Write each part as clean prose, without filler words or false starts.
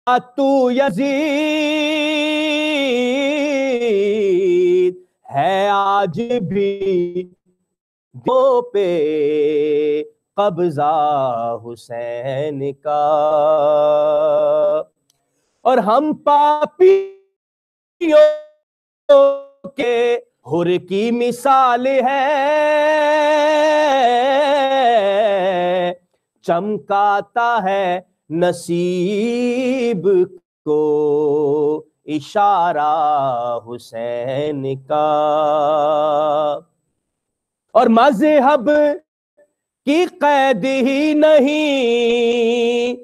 تو یزید ہے آج بھی دو پہ قبضہ حسین کا، اور ہم پاپیوں کے حر کی مثال ہے، چمکاتا ہے نصیب کو اشارہ حسین کا، اور مذہب کی قید ہی نہیں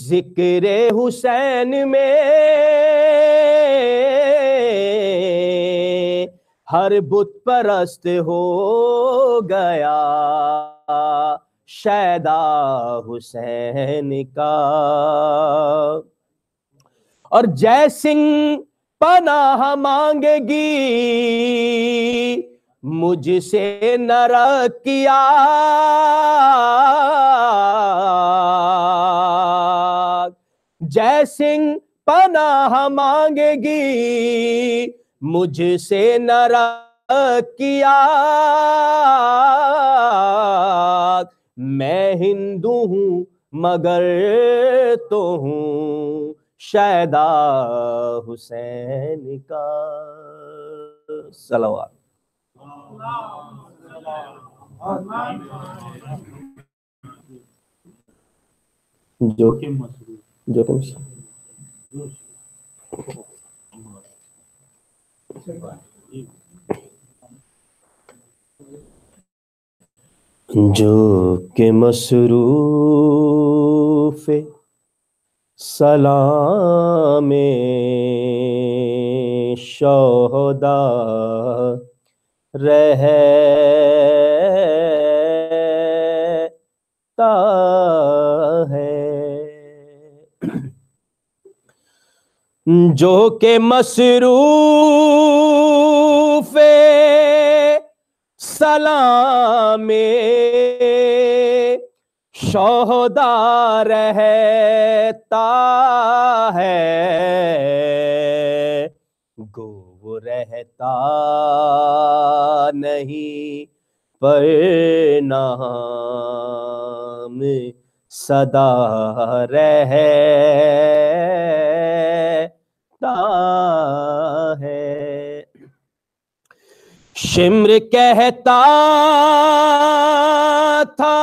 ذکر حسین میں، ہر بت پرست ہو گیا شیدا حسین کا، اور جے سنگھ پناہ مانگے گی مجھ سے نہ کیا، جے سنگھ پناہ مانگے گی مجھ سے نہ کیا، میں ہندو ہوں مگر تو ہوں شیدا حسین کا، صلوات۔ جو کہ مصروف سلام شہدا رہتا ہے، جو کہ مصروف سلام شہدا رہتا ہے، گو وہ رہتا نہیں پر نام صدا رہتا ہے، شمر کہتا تھا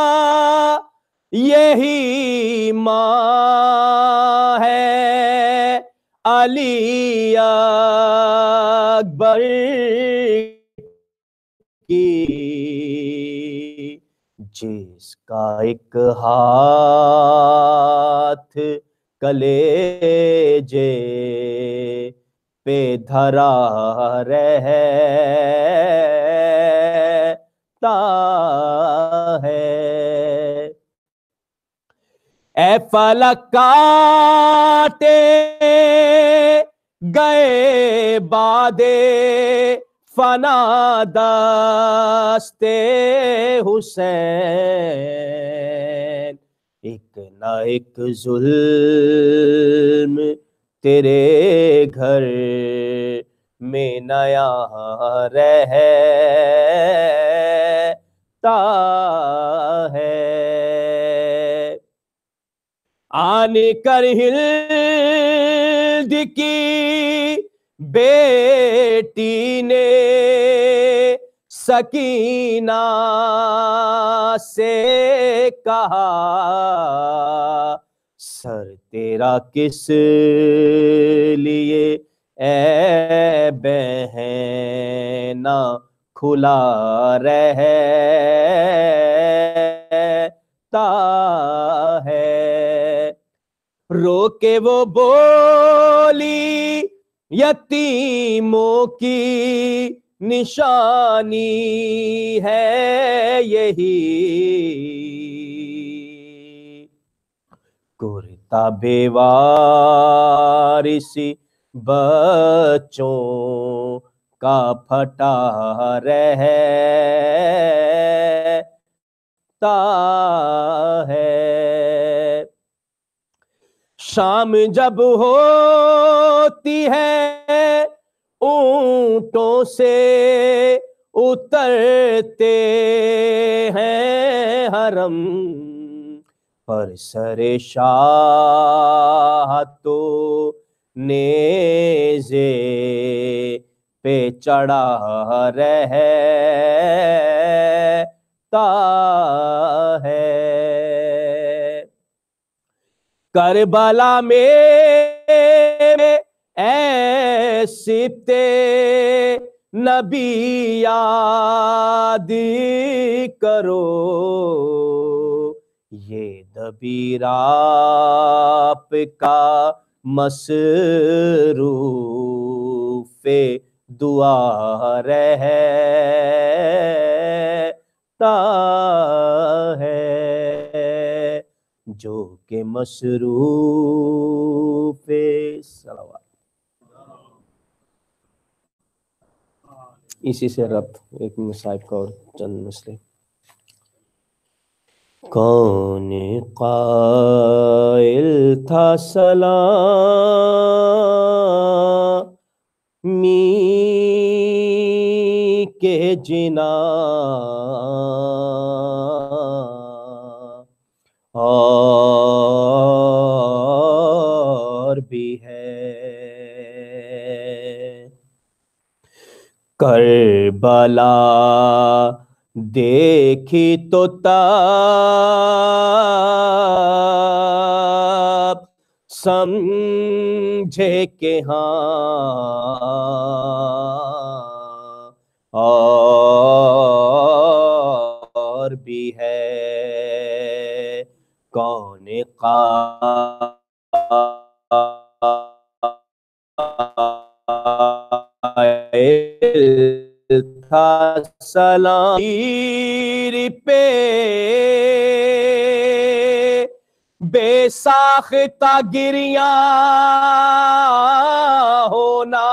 یہی ماں ہے علی اکبر کی، جس کا ایک ہاتھ کلیجے پہ دھرا رہتا ہے، اے فلک کاٹے گئے بادے فنا دستے حسین، ایک نہ ایک ظلم تیرے گھر میں نیا رہتا ہے، آن کر ہلد کی بیٹی نے سکینہ سے کہا، سر تیرا کس لیے اے بہنا کھلا رہتا ہے، رو کے وہ بولی یتیموں کی نشانی ہے یہی، کرتا بے وارثی بچوں کا پھٹا رہتا ہے، شام جب ہوتی ہے اونٹوں سے اترتے ہیں حرم پر سر شاہ تو نیزے پہ چڑھا رہتا ہے کربلا میں اے سبتے نبی یاد کرو یہ دبیر آپ کا مصروف دعا رہتا ہے جو کہ مصروف صلوات. اسی سے ربط ایک مصائب کا اور چند مسئلے. کون قائل تھا سلامی کے جنا اور بھی ہے کربلا دیکھی تو تب سمجھے کہ ہاں اور بھی ہے کون قائل تھا سلام پہ بے ساختہ گریاں ہونا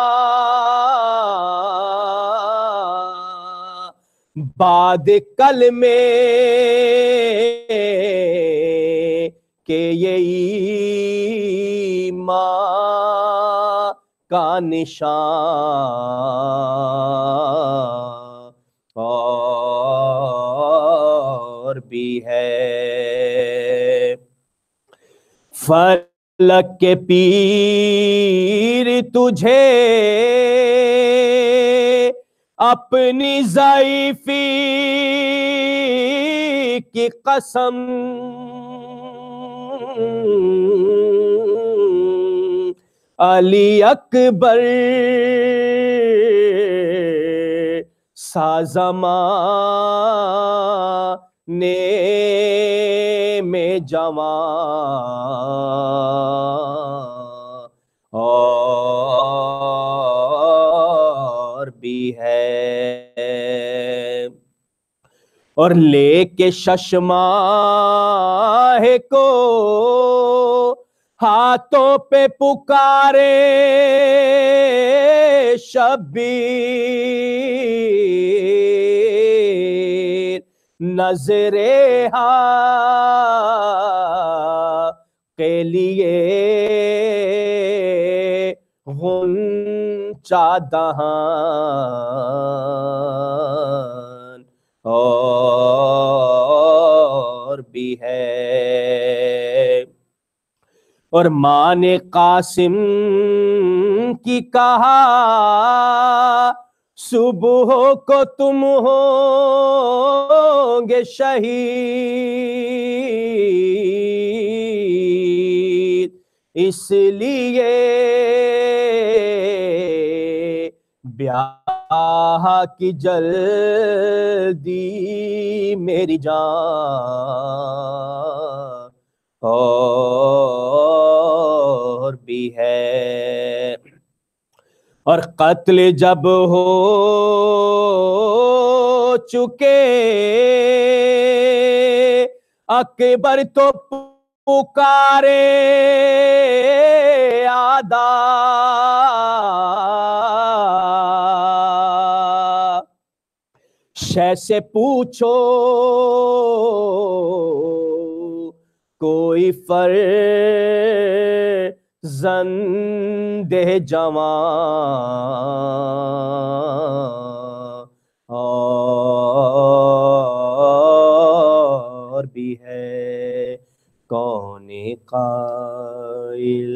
بعد کلمے کہ یہ ایمان کا نشان اور بھی ہے فلک کے پیر تجھے اپنی ضعیفی کی قسم علی اکبر سا زمانے میں جوان اور بھی ہے اور لے کے ششماہ کو ہاتھوں پہ پکارے شبیر نظر حق کے لیے غنچہ دہان اور بھی ہے اور ماں نے قاسم کی کہا صبح کو تم ہوں گے شہید اس لیے بیاہ کی جلدی میری جان اور بھی ہے اور قتل جب ہو چکے اکبر تو پکارے آدا شے سے پوچھو کوئی فرق ज़ंदे जवां और भी है कौन Kyle.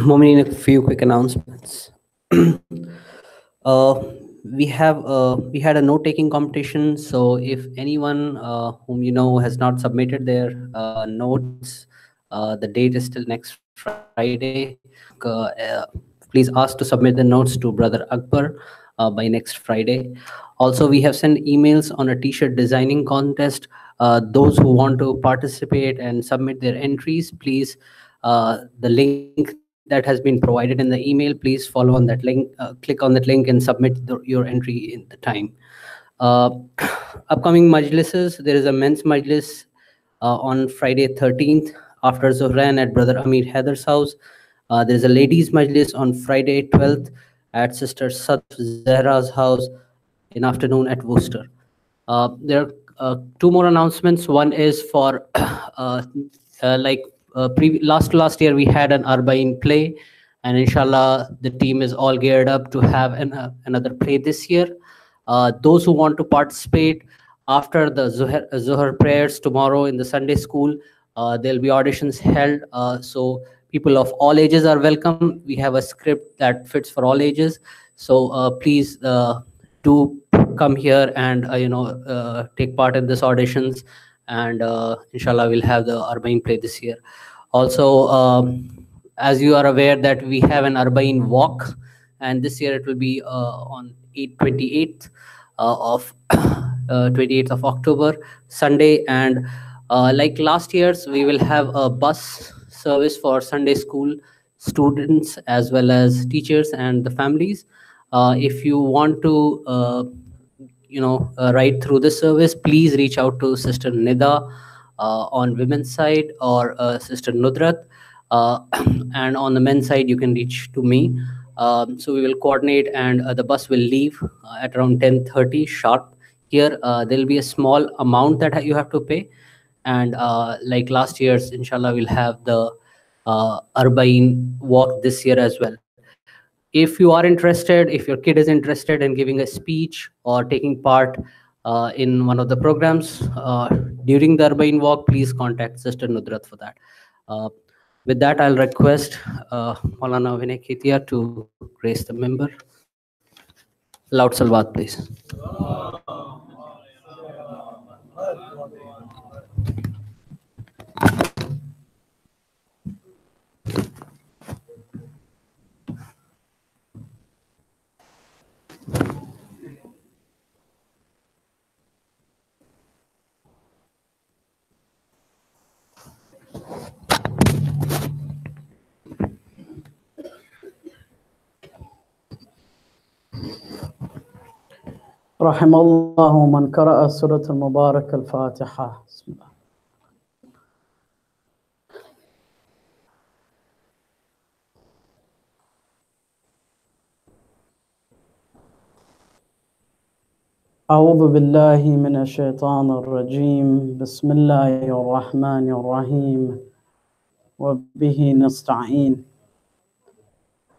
Moving in a few quick announcements. uh, we had a note taking competition. So if anyone whom you know has not submitted their notes, the date is still next Friday. Please ask to submit the notes to Brother Akbar by next Friday. Also, we have sent emails on a t-shirt designing contest. Those who want to participate and submit their entries, please, the link that has been provided in the email, please follow on that link, click on that link and submit your entry in the time. uh, Upcoming majlises, there is a men's majlis on Friday 13th after Zohran at Brother Amir Haider's house. There is a ladies majlis on Friday 12th at Sister Sadf Zahra's house in afternoon at Worcester. There are two more announcements. One is for last year we had an Arba'in play, and inshallah the team is all geared up to have another play this year. Those who want to participate after the Zuhr prayers tomorrow in the Sunday school, there'll be auditions held. So people of all ages are welcome. We have a script that fits for all ages. So please do come here and take part in this auditions, and inshallah we'll have the Arba'in play this year. Also, as you are aware that we have an Arba'in walk, and this year it will be on 28th of 28th of October, Sunday. And like last year's, we will have a bus service for Sunday school students as well as teachers and the families. If you want to ride through the service, please reach out to Sister Nida on women's side, or Sister Nudrat, uh, and on the men's side you can reach to me. So we will coordinate, and the bus will leave at around 10:30 sharp. Here there will be a small amount that you have to pay, and like last year's, inshallah we'll have the Arba'in walk this year as well. If you are interested, if your kid is interested in giving a speech or taking part in one of the programs during the Arba'in walk, please contact Sister Nudrat for that. Uh, with that, I'll request Maulana Vinay Khetia to grace the member. Loud salawat, please. رحم الله من قرأ سورة المباركة الفاتحة. بسم الله. أعوذ بالله من الشيطان الرجيم. بسم الله الرحمن الرحيم. وبه نستعين.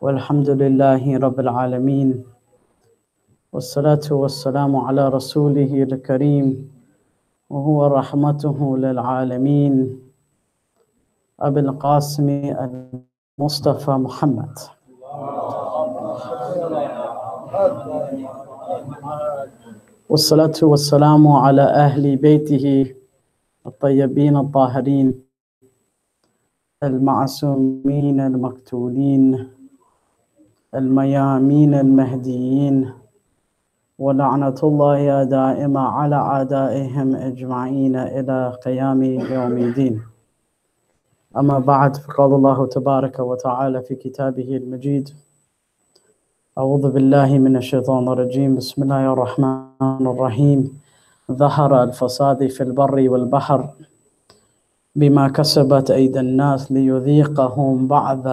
والحمد لله رب العالمين. والصلاة والسلام على رسوله الكريم وهو رحمته للعالمين أبي القاسم المصطفى محمد. والصلاة والسلام على أهل بيته الطيبين الطاهرين المعصومين المقتولين الميامين المهديين، ولعنة الله دائمة على أعدائهم أجمعين إلى قيام يوم الدين. أما بعد، فقال الله تبارك وتعالى في كتابه المجيد: أعوذ بالله من الشيطان الرجيم. بسم الله الرحمن الرحيم. ظهر الفساد في البر والبحر بما كسبت أيدي الناس ليذيقهم بعض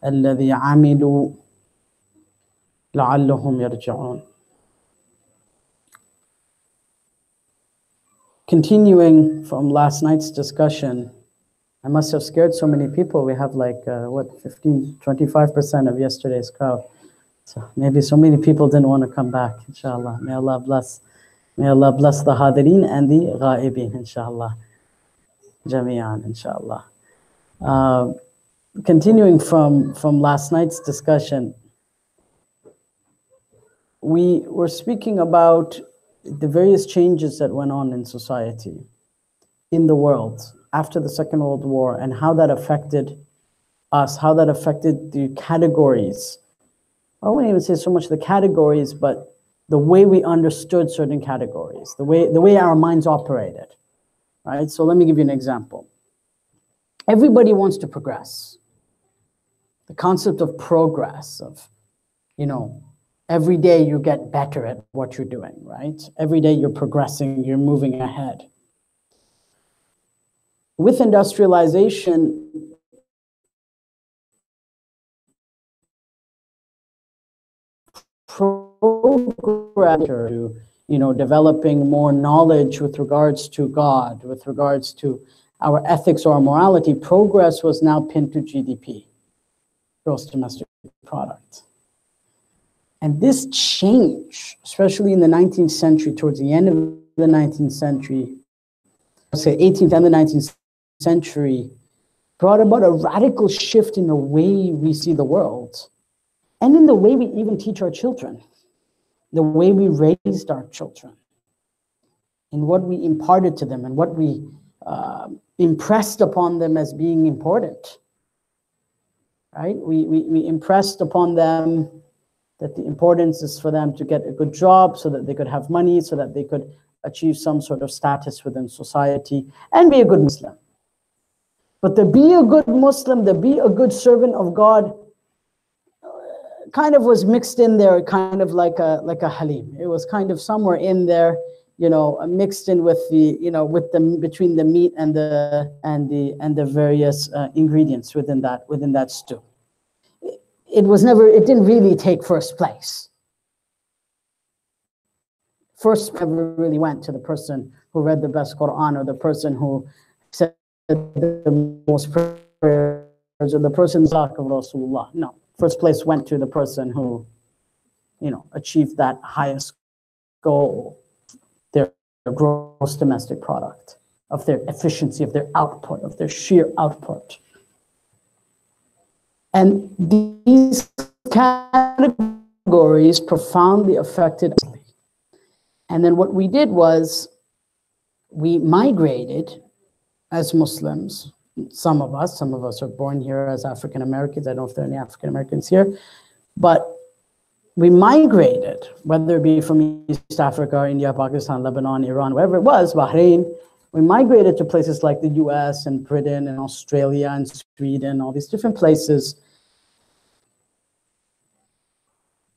الذي عملوا لعلهم يرجعون. Continuing from last night's discussion, I must have scared so many people. We have like, 25% of yesterday's crowd. So maybe so many people didn't want to come back, inshallah. May Allah bless the hadirin and the ghaibin, inshallah. Jami'an, inshallah. Continuing from last night's discussion, we were speaking about the various changes that went on in society, in the world, after the Second World War, and how that affected us, how that affected the categories. I wouldn't even say so much the categories, but the way we understood certain categories, the way our minds operated, right? So let me give you an example. Everybody wants to progress. The concept of progress, of, every day you get better at what you're doing, right? Every day you're progressing, you're moving ahead. With industrialization, progress to, developing more knowledge with regards to God, with regards to our ethics or our morality, progress was now pinned to GDP, gross domestic product. And this change, especially in the 19th century, towards the end of the 19th century, say 18th and the 19th century, brought about a radical shift in the way we see the world and in the way we even teach our children, the way we raised our children, and what we imparted to them and what we impressed upon them as being important, right? We impressed upon them that the importance is for them to get a good job so that they could have money, so that they could achieve some sort of status within society and be a good Muslim. But to be a good Muslim, to be a good servant of God, kind of was mixed in there, kind of like a halim. It was kind of somewhere in there, mixed in with the between the meat and the various ingredients within that stew. It didn't really take first place. First never really went to the person who read the best Quran, or the person who said the most prayers, or the person of Rasulullah. No, first place went to the person who, achieved that highest goal, their gross domestic product, of their efficiency, of their output, of their sheer output. And these categories profoundly affected us. And then what we did was we migrated as Muslims. Some of us are born here as African Americans. I don't know if there are any African Americans here, but we migrated, whether it be from East Africa, India, Pakistan, Lebanon, Iran, wherever it was, Bahrain. We migrated to places like the US and Britain and Australia and Sweden, all these different places.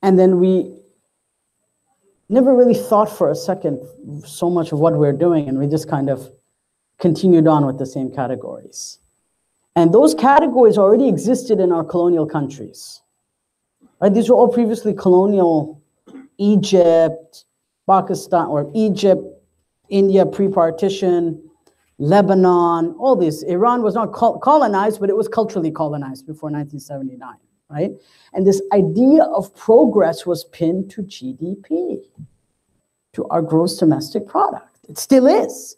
And then we never really thought for a second so much of what we're doing, and we just kind of continued on with the same categories. And those categories already existed in our colonial countries. Right? These were all previously colonial. Egypt, Pakistan, or Egypt, India pre-partition, Lebanon, all this. Iran was not colonized, but it was culturally colonized before 1979, right? And this idea of progress was pinned to GDP, to our gross domestic product. It still is.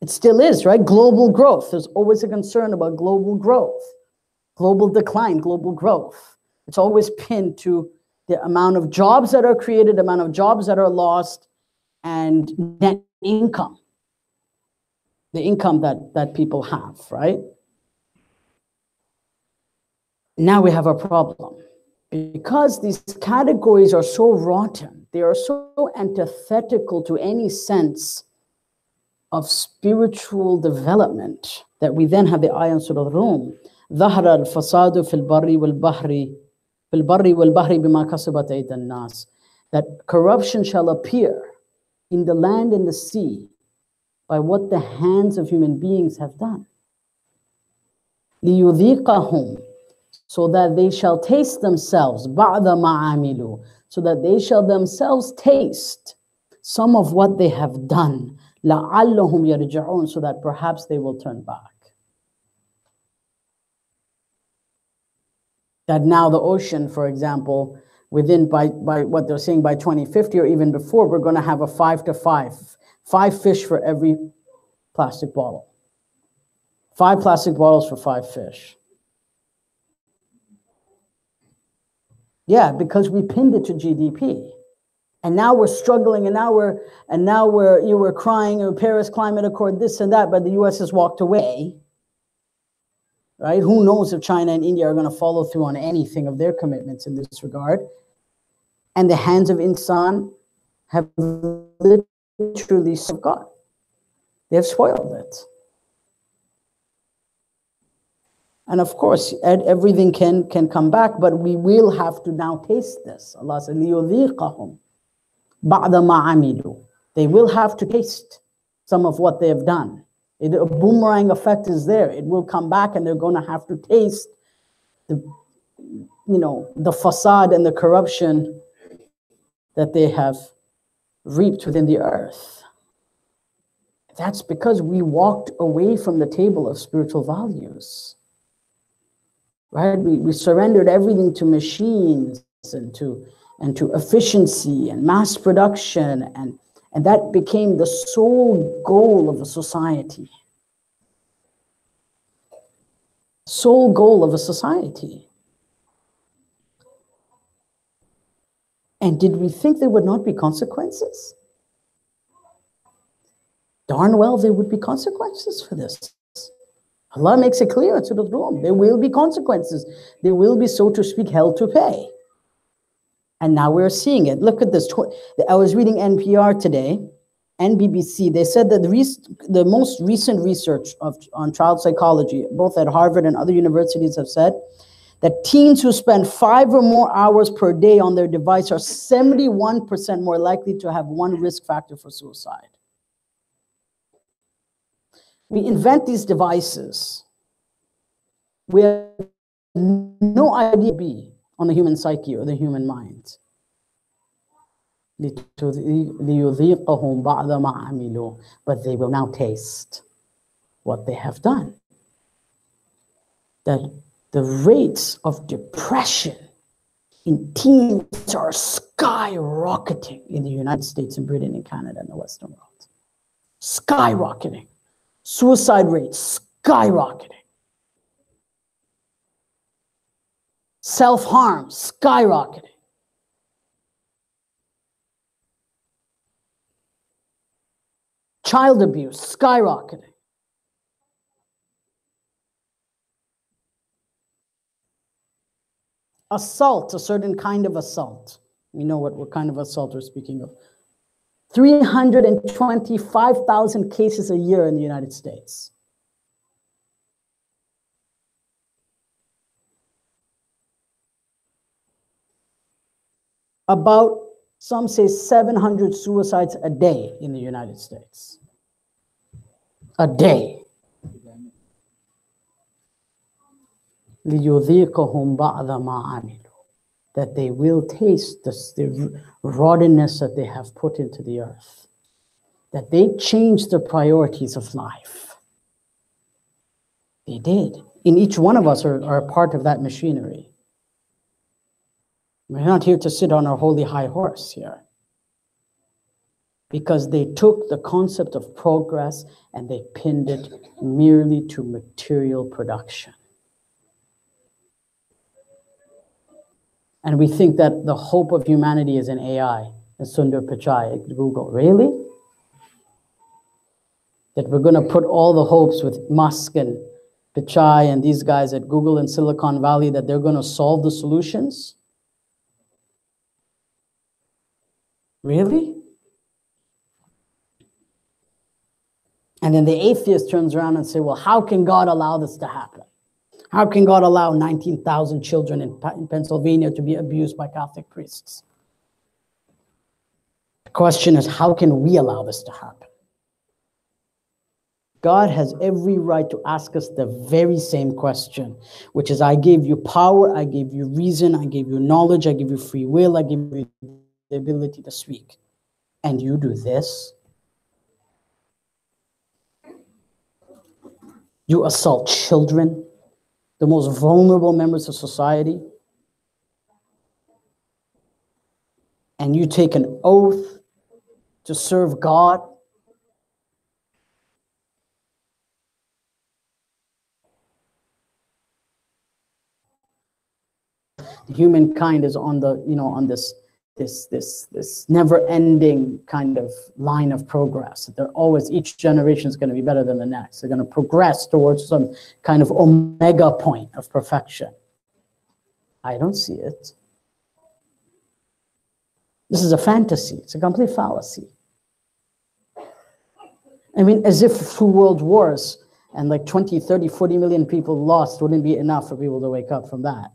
It still is, right? Global growth. There's always a concern about global growth, global decline, global growth. It's always pinned to the amount of jobs that are created, the amount of jobs that are lost, and net income, the income that people have, right? Now we have a problem. Because these categories are so rotten, they are so antithetical to any sense of spiritual development, that we then have the ayah in Surah Rum, ظهر الفساد في البر والبحر في البر والبحر بما كسبت أيدي الناس, that corruption shall appear in the land and the sea by what the hands of human beings have done. ليذيقهم, so that they shall taste themselves, بَعْدَ مَا عَمِلُوا, so that they shall themselves taste some of what they have done, لَعَلَّهُمْ يَرْجِعُونَ, so that perhaps they will turn back. That now the ocean, for example, by what they're saying, by 2050 or even before, we're going to have a 5 to 5 fish for every plastic bottle. 5 plastic bottles for 5 fish. Yeah, because we pinned it to GDP. And now we're struggling, and now we're crying, Paris Climate Accord, this and that, but the US has walked away. Right? Who knows if China and India are going to follow through on anything of their commitments in this regard. And the hands of insan have literally God. They have spoiled it. And of course, everything can come back, but we will have to now taste this. Allah said, لِيُذِيقَهُمْ بَعْدَ مَا عَمِلُوا. They will have to taste some of what they have done. A boomerang effect is there. It will come back, and they're going to have to taste the facade and the corruption that they have reaped within the earth. That's because we walked away from the table of spiritual values. Right? We surrendered everything to machines and to efficiency and mass production, and that became the sole goal of a society. Sole goal of a society. And did we think there would not be consequences? Darn well there would be consequences for this. Allah makes it clear to the Rum. There will be consequences. There will be, so to speak, hell to pay. And now we're seeing it. Look at this. I was reading NPR today and BBC. They said that the most recent research on child psychology, both at Harvard and other universities, have said that teens who spend 5 or more hours per day on their device are 71% more likely to have one risk factor for suicide. We invent these devices. We have no idea on the human psyche or the human mind. But they will now taste what they have done. That the rates of depression in teens are skyrocketing in the United States and Britain and Canada and the Western world. Skyrocketing. Suicide rates skyrocketing. Self-harm skyrocketing. Child abuse skyrocketing. Assault, a certain kind of assault. We know what kind of assault we're speaking of. 325,000 cases a year in the United States. About, some say, 700 suicides a day in the United States. A day. لِيُذِيقَهُمْ بَعْضَ مَا عَمِلُوا. That they will taste the rottenness that they have put into the earth. That they changed the priorities of life. They did. And each one of us are a part of that machinery. We're not here to sit on our holy high horse here. Because they took the concept of progress and they pinned it merely to material production. And we think that the hope of humanity is in AI, as Sundar Pichai at Google. Really? That we're going to put all the hopes with Musk and Pichai and these guys at Google and Silicon Valley that they're going to solve the solutions? Really? And then the atheist turns around and says, well, how can God allow this to happen? How can God allow 19,000 children in Pennsylvania to be abused by Catholic priests? The question is, how can we allow this to happen? God has every right to ask us the very same question, which is, I gave you power, I gave you reason, I gave you knowledge, I gave you free will, I gave you the ability to speak. And you do this? You assault children, the most vulnerable members of society, and you take an oath to serve God. Humankind is on the, on this never-ending kind of line of progress. They're always, each generation is going to be better than the next. They're going to progress towards some kind of omega point of perfection. I don't see it. This is a fantasy. It's a complete fallacy. I mean, as if 2 world wars and like 20, 30, 40 million people lost wouldn't be enough for people to wake up from that.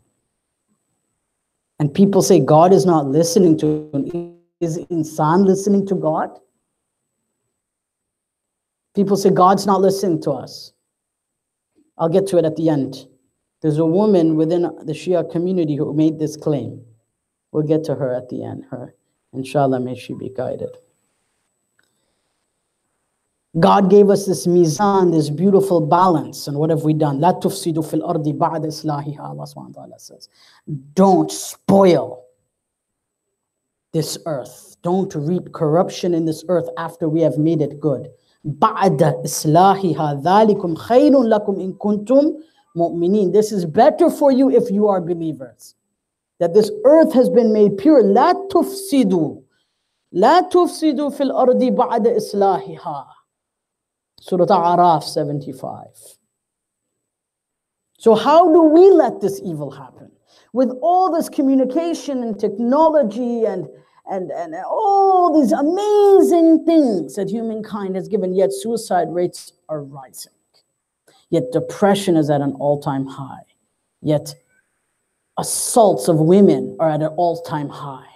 And people say God is not listening to him. Is insan listening to God? People say God's not listening to us. I'll get to it at the end. There's a woman within the Shia community who made this claim. We'll get to her at the end. Her, inshallah, may she be guided. God gave us this mizan, this beautiful balance. And what have we done? لا تفسدوا في الأرض بعد إصلاحها. Allah subhanahu wa ta'ala says, don't spoil this earth. Don't reap corruption in this earth after we have made it good. بعد إصلاحها ذلكم خير لكم إن كنتم مؤمنين. This is better for you if you are believers. That this earth has been made pure. لا تفسدوا. لا تفسدوا في الأرض بعد إصلاحها. Surah Al-Araf 75. So how do we let this evil happen? With all this communication and technology and all these amazing things that humankind has given, yet suicide rates are rising. Yet depression is at an all-time high. Yet assaults of women are at an all-time high.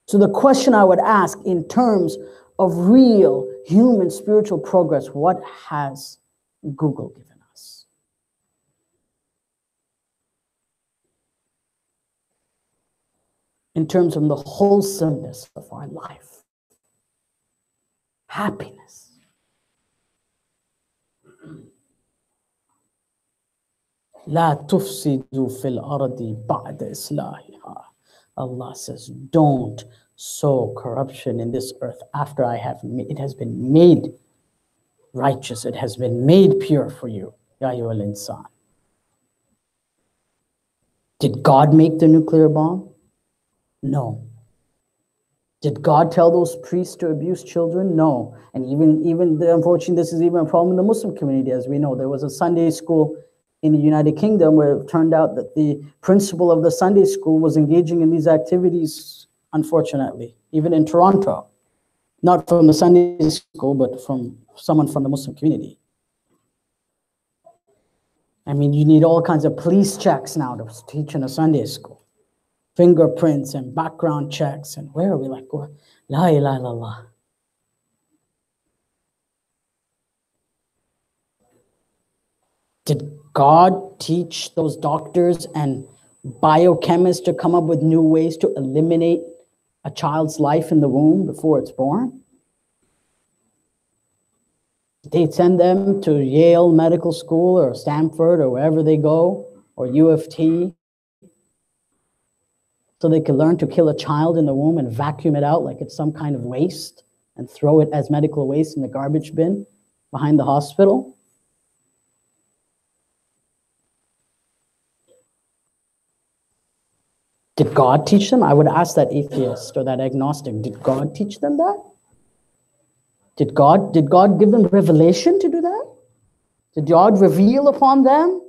So the question I would ask in terms of real human spiritual progress, what has Google given us? In terms of the wholesomeness of our life, happiness. لا تفسدوا في الأرض بعد إصلاحها. Allah says, don't sow corruption in this earth after it has been made righteous, it has been made pure for you. Ya ayyuhal insan. Did God make the nuclear bomb? No. Did God tell those priests to abuse children? No. And unfortunately, this is even a problem in the Muslim community, as we know. There was a Sunday school in the United Kingdom where it turned out that the principal of the Sunday school was engaging in these activities, unfortunately, even in Toronto. Not from the Sunday school, but from someone from the Muslim community. I mean, you need all kinds of police checks now to teach in a Sunday school. Fingerprints and background checks. And where are we like, la ilaha illallah. Did God teach those doctors and biochemists to come up with new ways to eliminate a child's life in the womb before it's born? Did they send them to Yale Medical School or Stanford or wherever they go, or U of T, so they could learn to kill a child in the womb and vacuum it out like it's some kind of waste and throw it as medical waste in the garbage bin behind the hospital? Did God teach them? I would ask that atheist or that agnostic, did God teach them that? Did God give them revelation to do that? Did God reveal upon them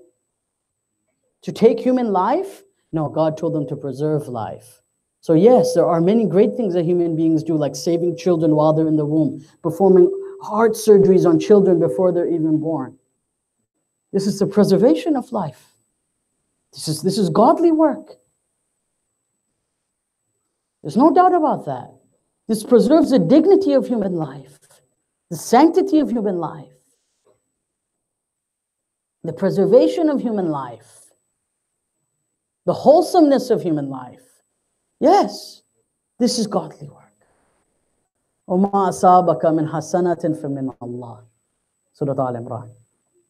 to take human life? No, God told them to preserve life. So yes, there are many great things that human beings do, like saving children while they're in the womb, performing heart surgeries on children before they're even born. This is the preservation of life. This is godly work. There's no doubt about that. This preserves the dignity of human life, the sanctity of human life, the preservation of human life, the wholesomeness of human life. Yes, this is godly work. وَمَا أَصَابَكَ مِنْ حَسَنَةٍ فَمِنَ اللَّهِ. Surah Al-Imran.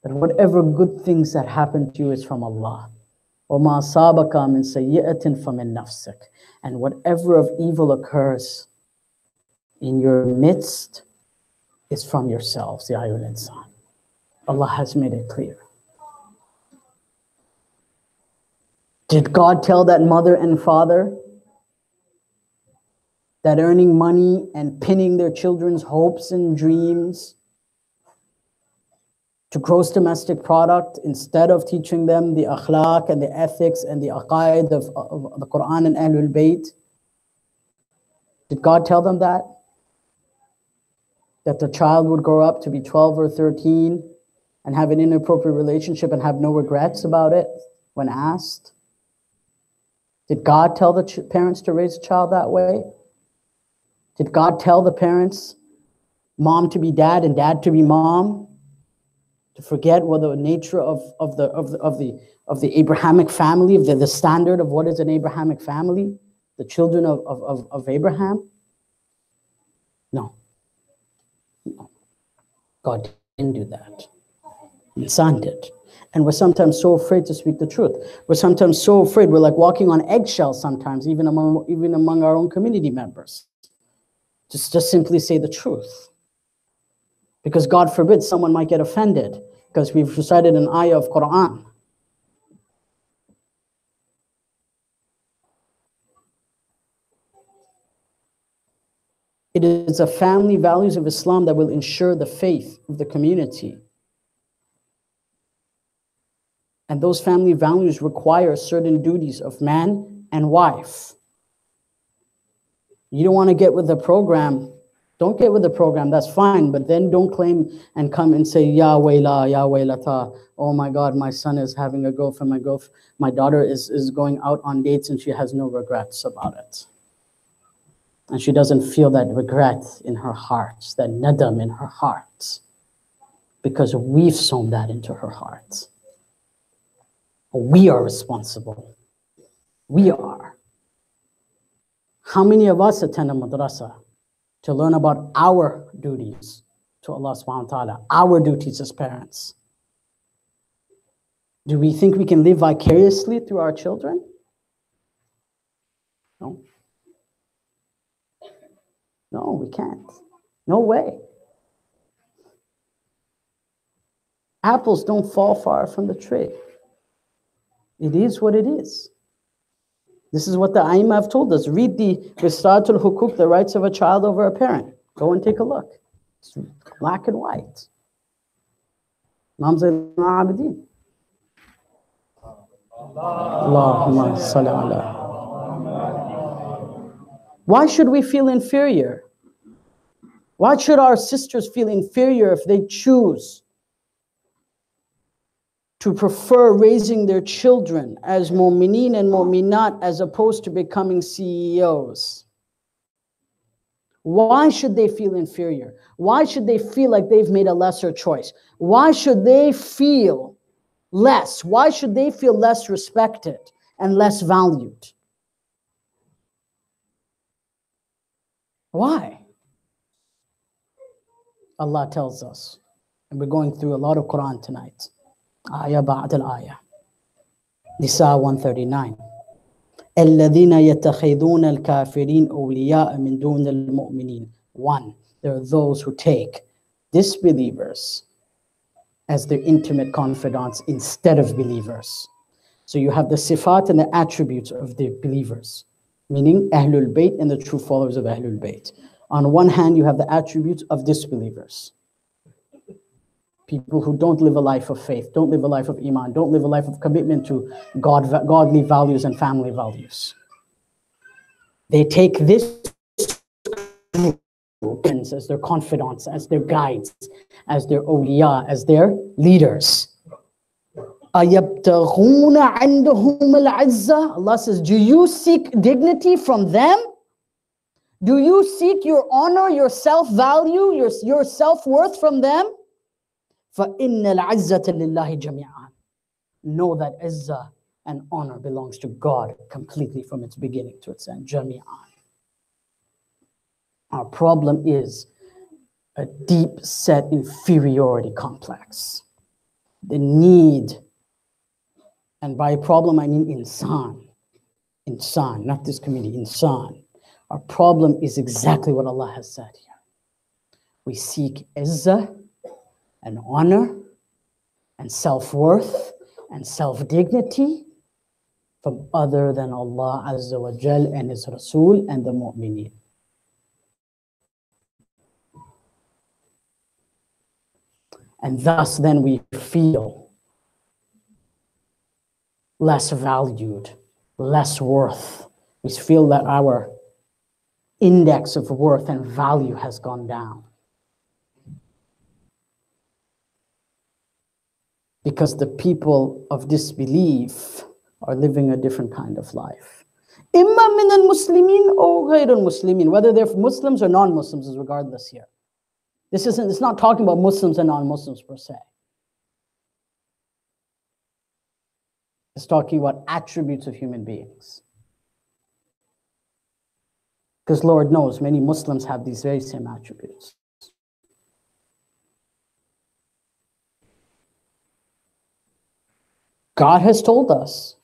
That whatever good things that happen to you is from Allah. وَمَا أَصَابَكَ مِنْ سَيِّئَةٍ فَمِنْ نَفْسِكَ. And whatever of evil occurs in your midst is from yourselves, Ya ayyuhal insan. Allah has made it clear. Did God tell that mother and father that earning money and pinning their children's hopes and dreams to gross domestic product instead of teaching them the akhlaq and the ethics and the aqaid of the Quran and Ahlul Bayt? Did God tell them that? That the child would grow up to be 12 or 13 and have an inappropriate relationship and have no regrets about it when asked? Did God tell the parents to raise a child that way? Did God tell the parents, mom to be dad and dad to be mom? To forget what the nature of the Abrahamic family, of the standard of what is an Abrahamic family, the children of Abraham? No. God didn't do that. Insan did. And we're sometimes so afraid to speak the truth. We're sometimes so afraid. We're like walking on eggshells sometimes, even among our own community members. Just simply say the truth. Because God forbid someone might get offended because we've recited an ayah of Quran. It is the family values of Islam that will ensure the faith of the community. And those family values require certain duties of man and wife. You don't want to get with the program, don't get with the program, that's fine, but then don't claim and come and say, Ya wayla, ya waylata, oh my God, my son is having a girlfriend, my daughter is going out on dates and she has no regrets about it. And she doesn't feel that regret in her heart, that nadam in her heart, because we've sown that into her heart. We are responsible. We are. How many of us attend a madrasa to learn about our duties to Allah subhanahu wa ta'ala, our duties as parents? Do we think we can live vicariously through our children? No. No, we can't. No way. Apples don't fall far from the tree. It is what it is. This is what the Aima have told us. Read the Risalatul Hukuk, the rights of a child over a parent. Go and take a look. It's black and white. Imam Zayn al-Abidin. Allahumma salli ala. Why should we feel inferior? Why should our sisters feel inferior if they choose to prefer raising their children as mu'mineen and mu'minat as opposed to becoming CEOs? Why should they feel inferior? Why should they feel like they've made a lesser choice? Why should they feel less? Why should they feel less respected and less valued? Why? Allah tells us, and we're going through a lot of Quran tonight. Ayah ba'd al-ayah. Nisa 139. الَّذِينَ يَتَّخِذُونَ الْكَافِرِينَ أَوْلِيَاءَ مِن دُونِ الْمُؤْمِنِينَ. One, there are those who take disbelievers as their intimate confidants instead of believers. So you have the sifat and the attributes of the believers, meaning Ahlul Bayt and the true followers of Ahlul Bayt. On one hand, you have the attributes of disbelievers. People who don't live a life of faith, don't live a life of iman, don't live a life of commitment to godly values and family values. They take this group as their confidants, as their guides, as their awliya, as their leaders. أَيَبْتَغُونَ عِنْدَهُمُ الْعِزَّةَ. Allah says, do you seek dignity from them? Do you seek your honor, your self-value, your self-worth from them? فَإِنَّ الْعِزَّةَ لِلَّهِ جَمِيعًا. Know that izzah and honor belongs to God completely from its beginning to its end. جَمِيعًا. Our problem is a deep-set inferiority complex. The need, and by problem I mean insan, not this community, insan. Our problem is exactly what Allah has said here. We seek izzah and honor and self-worth and self-dignity from other than Allah Azza wa Jal and His Rasul and the mu'mineen. And thus then we feel less valued, less worth. We feel that our index of worth and value has gone down. Because the people of disbelief are living a different kind of life. Imma min al-Muslimin or ghayr al-Muslimin, whether they're Muslims or non-Muslims is regardless here. It's not talking about Muslims and non-Muslims per se. It's talking about attributes of human beings. Because Lord knows many Muslims have these very same attributes. God has told us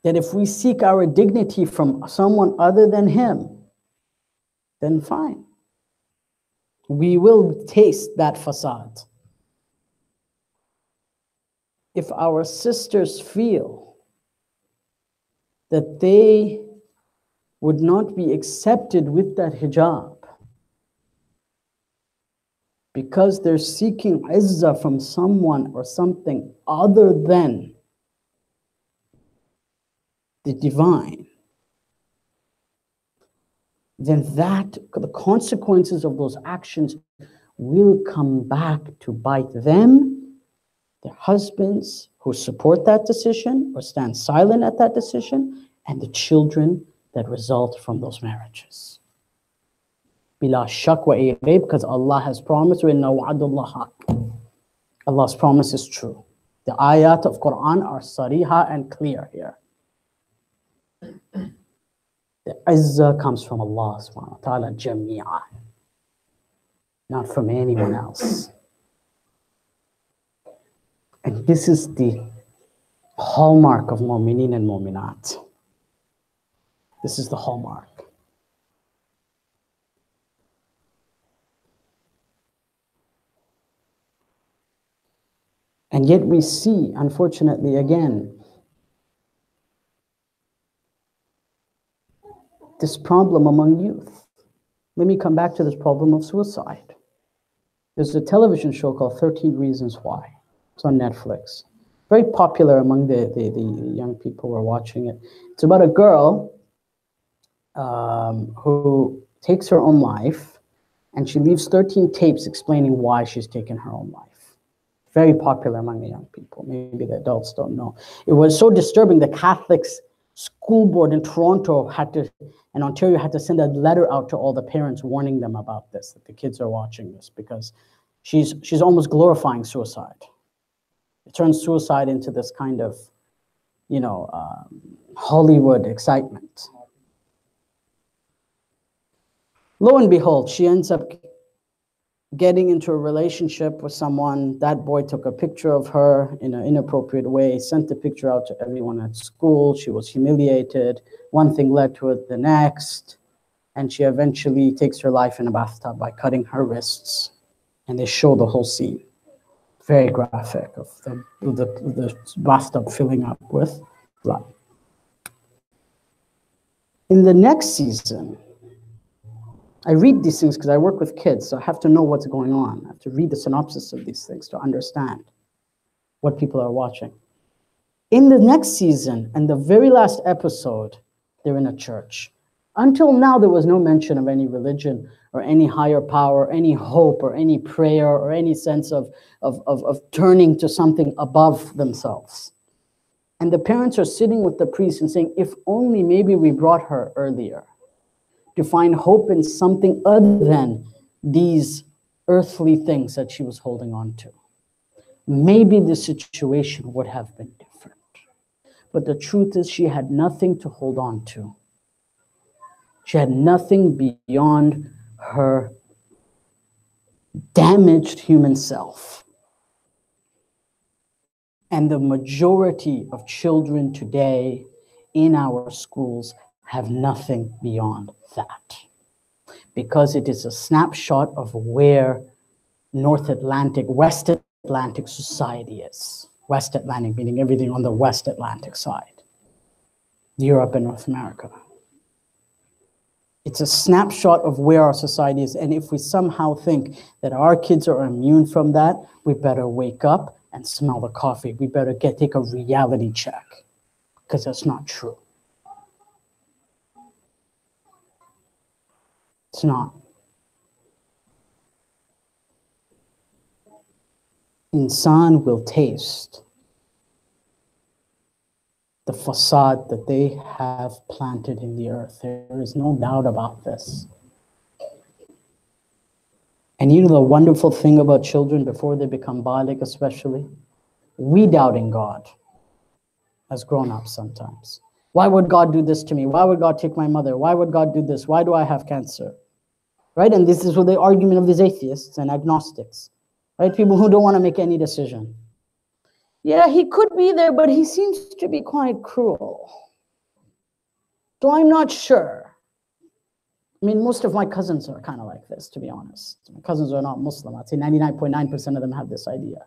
that if we seek our dignity from someone other than Him, then fine. We will taste that fasad. If our sisters feel that they would not be accepted with that hijab because they're seeking izzah from someone or something other than the divine, then the consequences of those actions will come back to bite them, their husbands who support that decision or stand silent at that decision, and the children that result from those marriages. Bila shak wa iqab, because Allah has promised, inna wa'adullah haq. Allah's promise is true. The ayat of Quran are sariha and clear here. The izzah comes from Allah subhanahu wa ta'ala jami'an, not from anyone else. And this is the hallmark of mu'mineen and mu'minat. This is the hallmark. And yet we see, unfortunately, again, this problem among youth. Let me come back to this problem of suicide. There's a television show called 13 Reasons Why. It's on Netflix. Very popular among the young people who are watching it. It's about a girl who takes her own life, and she leaves 13 tapes explaining why she's taken her own life. Very popular among the young people. Maybe the adults don't know. It was so disturbing, the Catholics school board in Toronto and Ontario had to send a letter out to all the parents warning them about this, that the kids are watching this, because she's almost glorifying suicide. It turns suicide into this kind of, Hollywood excitement. Lo and behold, she ends up getting into a relationship with someone. That boy took a picture of her in an inappropriate way, sent the picture out to everyone at school. She was humiliated. One thing led to the next. And she eventually takes her life in a bathtub by cutting her wrists. And they show the whole scene. Very graphic of the bathtub filling up with blood. In the next season, I read these things because I work with kids, so I have to know what's going on. I have to read the synopsis of these things to understand what people are watching. In the next season, and the very last episode, they're in a church. Until now, there was no mention of any religion or any higher power, any hope or any prayer or any sense of turning to something above themselves. And the parents are sitting with the priest and saying, if only maybe we brought her earlier to find hope in something other than these earthly things that she was holding on to. Maybe the situation would have been different. But the truth is she had nothing to hold on to. She had nothing beyond her damaged human self. And the majority of children today in our schools have nothing beyond that. Because it is a snapshot of where North Atlantic, West Atlantic society is. West Atlantic, meaning everything on the West Atlantic side. Europe and North America. It's a snapshot of where our society is. And if we somehow think that our kids are immune from that, we better wake up and smell the coffee. We better take a reality check, because that's not true. It's not. Insan will taste the facade that they have planted in the earth. There is no doubt about this. And you know the wonderful thing about children before they become baligh especially? We doubting God as grown-ups sometimes. Why would God do this to me? Why would God take my mother? Why would God do this? Why do I have cancer? Right? And this is what the argument of these atheists and agnostics. Right? People who don't want to make any decision. Yeah, he could be there, but he seems to be quite cruel. So I'm not sure. I mean, most of my cousins are kind of like this, to be honest. My cousins are not Muslim. I'd say 99.9% of them have this idea.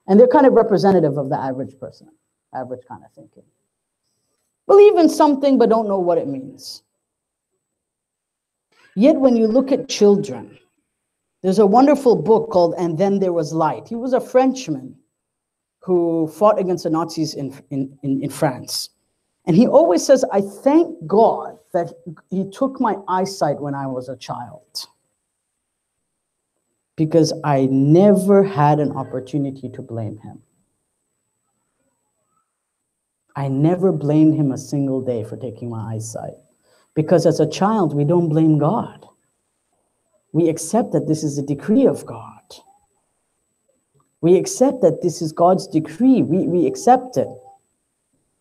And they're kind of representative of the average person, average kind of thinking. Believe in something, but don't know what it means. Yet when you look at children, there's a wonderful book called And Then There Was Light. He was a Frenchman who fought against the Nazis in France. And he always says, I thank God that he took my eyesight when I was a child, because I never had an opportunity to blame him. I never blamed him a single day for taking my eyesight, because as a child, we don't blame God. We accept that this is a decree of God. We accept that this is God's decree. We accept it.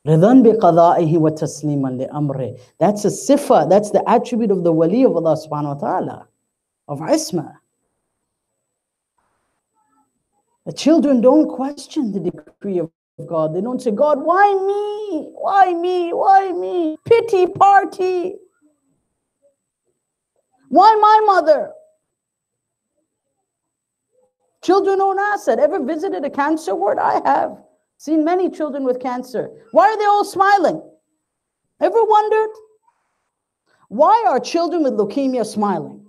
رِضًا بِقَضَائِهِ وَتَسْلِيمًا لِأَمْرِهِ. That's a sifa, that's the attribute of the wali of Allah subhanahu wa ta'ala, of isma. The children don't question the decree of God. They don't say, God, why me? Why me? Why me? Pity party. Why my mother? Children don't ask that. Ever visited a cancer ward? I have. Seen many children with cancer. Why are they all smiling? Ever wondered? Why are children with leukemia smiling?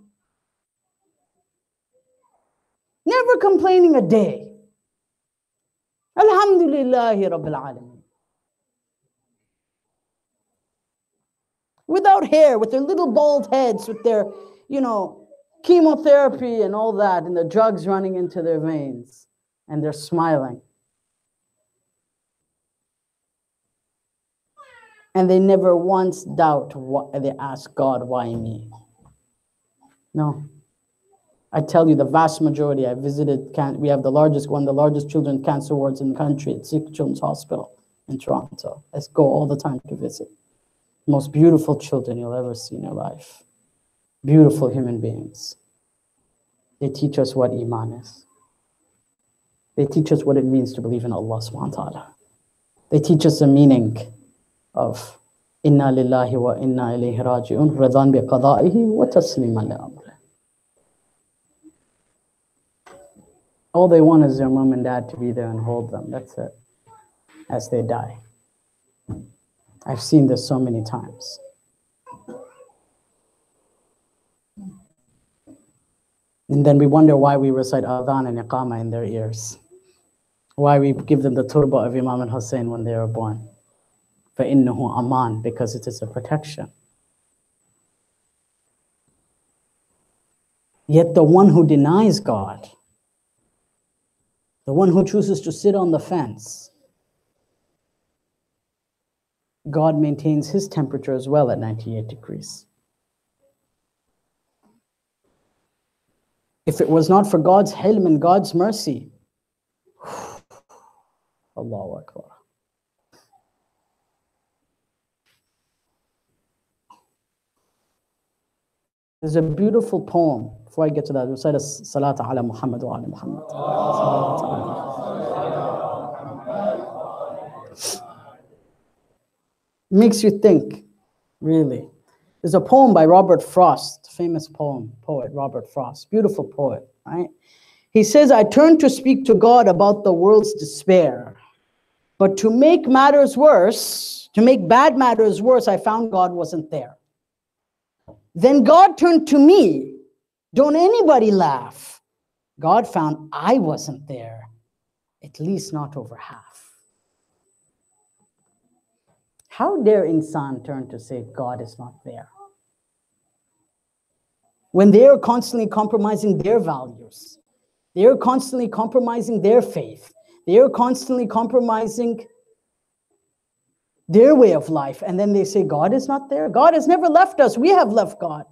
Never complaining a day. Alhamdulillahi Rabbil Alameen. Without hair, with their little bald heads, with their, chemotherapy and all that, and the drugs running into their veins, and they're smiling. And they never once doubt what they ask God, why me? No. I tell you, the vast majority, I visited, we have one of the largest children's cancer wards in the country at Shaikh Children's Hospital in Toronto. I go all the time to visit. Most beautiful children you'll ever see in your life. Beautiful human beings. They teach us what Iman is. They teach us what it means to believe in Allah subhanahu wa ta'ala. They teach us the meaning of Inna lillahi wa inna ilayhi raji'un, Ridhan bi qada'ihi wa tasliman li amrih. All they want is their mom and dad to be there and hold them. That's it. As they die. I've seen this so many times. And then we wonder why we recite adhan and iqama in their ears. Why we give them the turba of Imam al-Hussein when they are born. فَإِنَّهُ aman, because it is a protection. Yet the one who denies God, the one who chooses to sit on the fence, God maintains his temperature as well at 98 degrees. If it was not for God's hilm and God's mercy, Allahu Akbar. There's a beautiful poem. Before I get to that, recite a Salat ala Muhammad wa ala Muhammad. Makes you think, really. There's a poem by Robert Frost, famous poet Robert Frost, beautiful poet, right? He says, I turned to speak to God about the world's despair, but to make matters worse, to make bad matters worse, I found God wasn't there. Then God turned to me. Don't anybody laugh. God found I wasn't there, at least not over half. How dare insan turn to say God is not there? When they are constantly compromising their values, they are constantly compromising their faith, they are constantly compromising their way of life, and then they say God is not there. God has never left us. We have left God.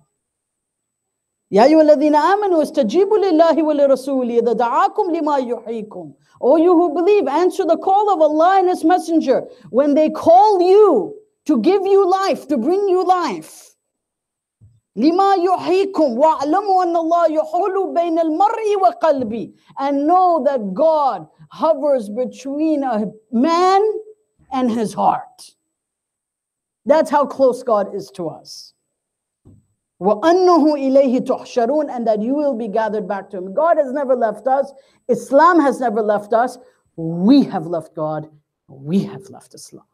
Ya ayyuhalladhina amanu istajibu lillahi wa lirasuli idha da'akum lima yuhyikum. O you who believe, answer the call of Allah and His Messenger when they call you to give you life, to bring you life. Lima yuhyikum wa'lamu anna Allah yuhulu bayna al-mar'i wa qalbi. And know that God hovers between a man and his heart. That's how close God is to us. وَأَنَّهُ إِلَيْهِ تُحْشَرُونَ, and that you will be gathered back to Him. God has never left us. Islam has never left us. We have left God. We have left Islam.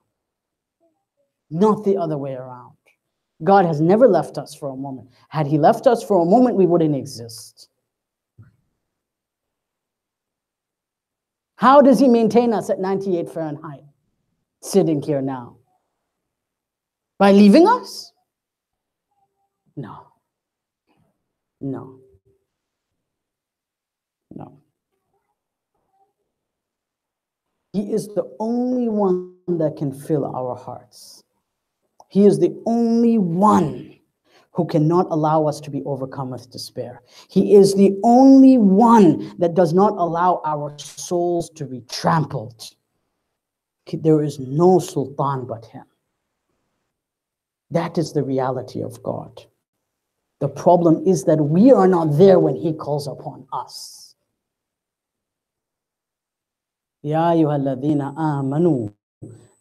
Not the other way around. God has never left us for a moment. Had He left us for a moment, we wouldn't exist. How does He maintain us at 98 Fahrenheit, sitting here now? By leaving us? No. No. No. He is the only one that can fill our hearts. He is the only one who cannot allow us to be overcome with despair. He is the only one that does not allow our souls to be trampled. There is no sultan but Him. That is the reality of God. The problem is that we are not there when He calls upon us. Ya ayyuhalladhina amanu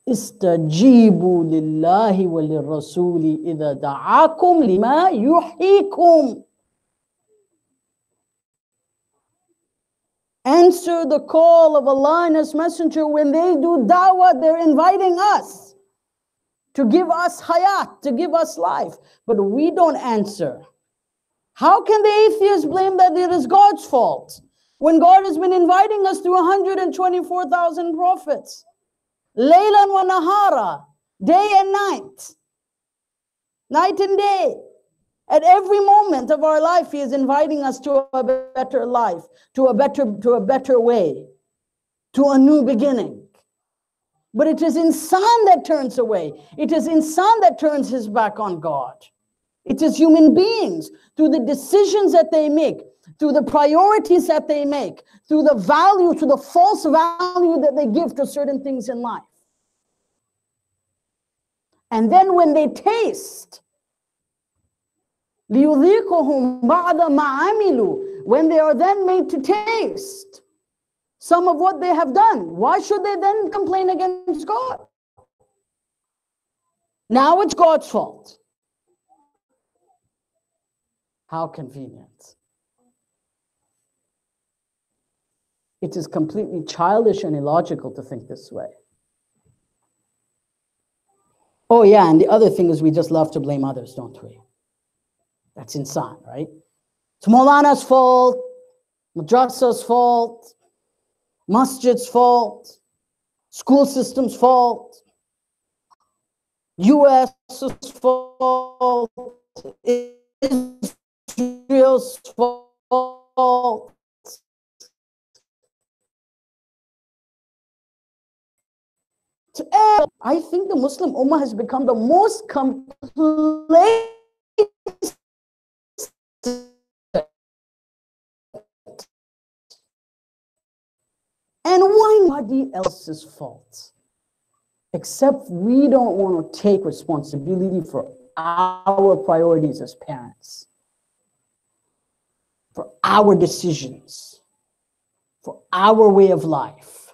istajibu lillahi wa lirrasuli idha da'akum lima yuhyikum. Answer the call of Allah and His Messenger when they do da'wah. They're inviting us to give us hayat, to give us life. But we don't answer. How can the atheists blame that it is God's fault when God has been inviting us through 124,000 prophets? Laylan wa nahara, day and night, night and day. At every moment of our life, He is inviting us to a better life, to a better way, to a new beginning. But it is insan that turns away. It is insan that turns his back on God. It is human beings, through the decisions that they make, through the priorities that they make, through the value, to the false value that they give to certain things in life. And then when they taste, لِيُذِيقُهُمْ بَعْدَ مَا عَمِلُوا, when they are then made to taste some of what they have done, why should they then complain against God? Now it's God's fault. How convenient. It is completely childish and illogical to think this way. Oh yeah, and the other thing is we just love to blame others, don't we? That's insan, right? It's Maulana's fault, madrasa's fault, masjid's fault, school system's fault, US's fault, Israel's fault. I think the Muslim Ummah has become the most complacent. And why nobody else's fault? Except we don't want to take responsibility for our priorities as parents, for our decisions, for our way of life,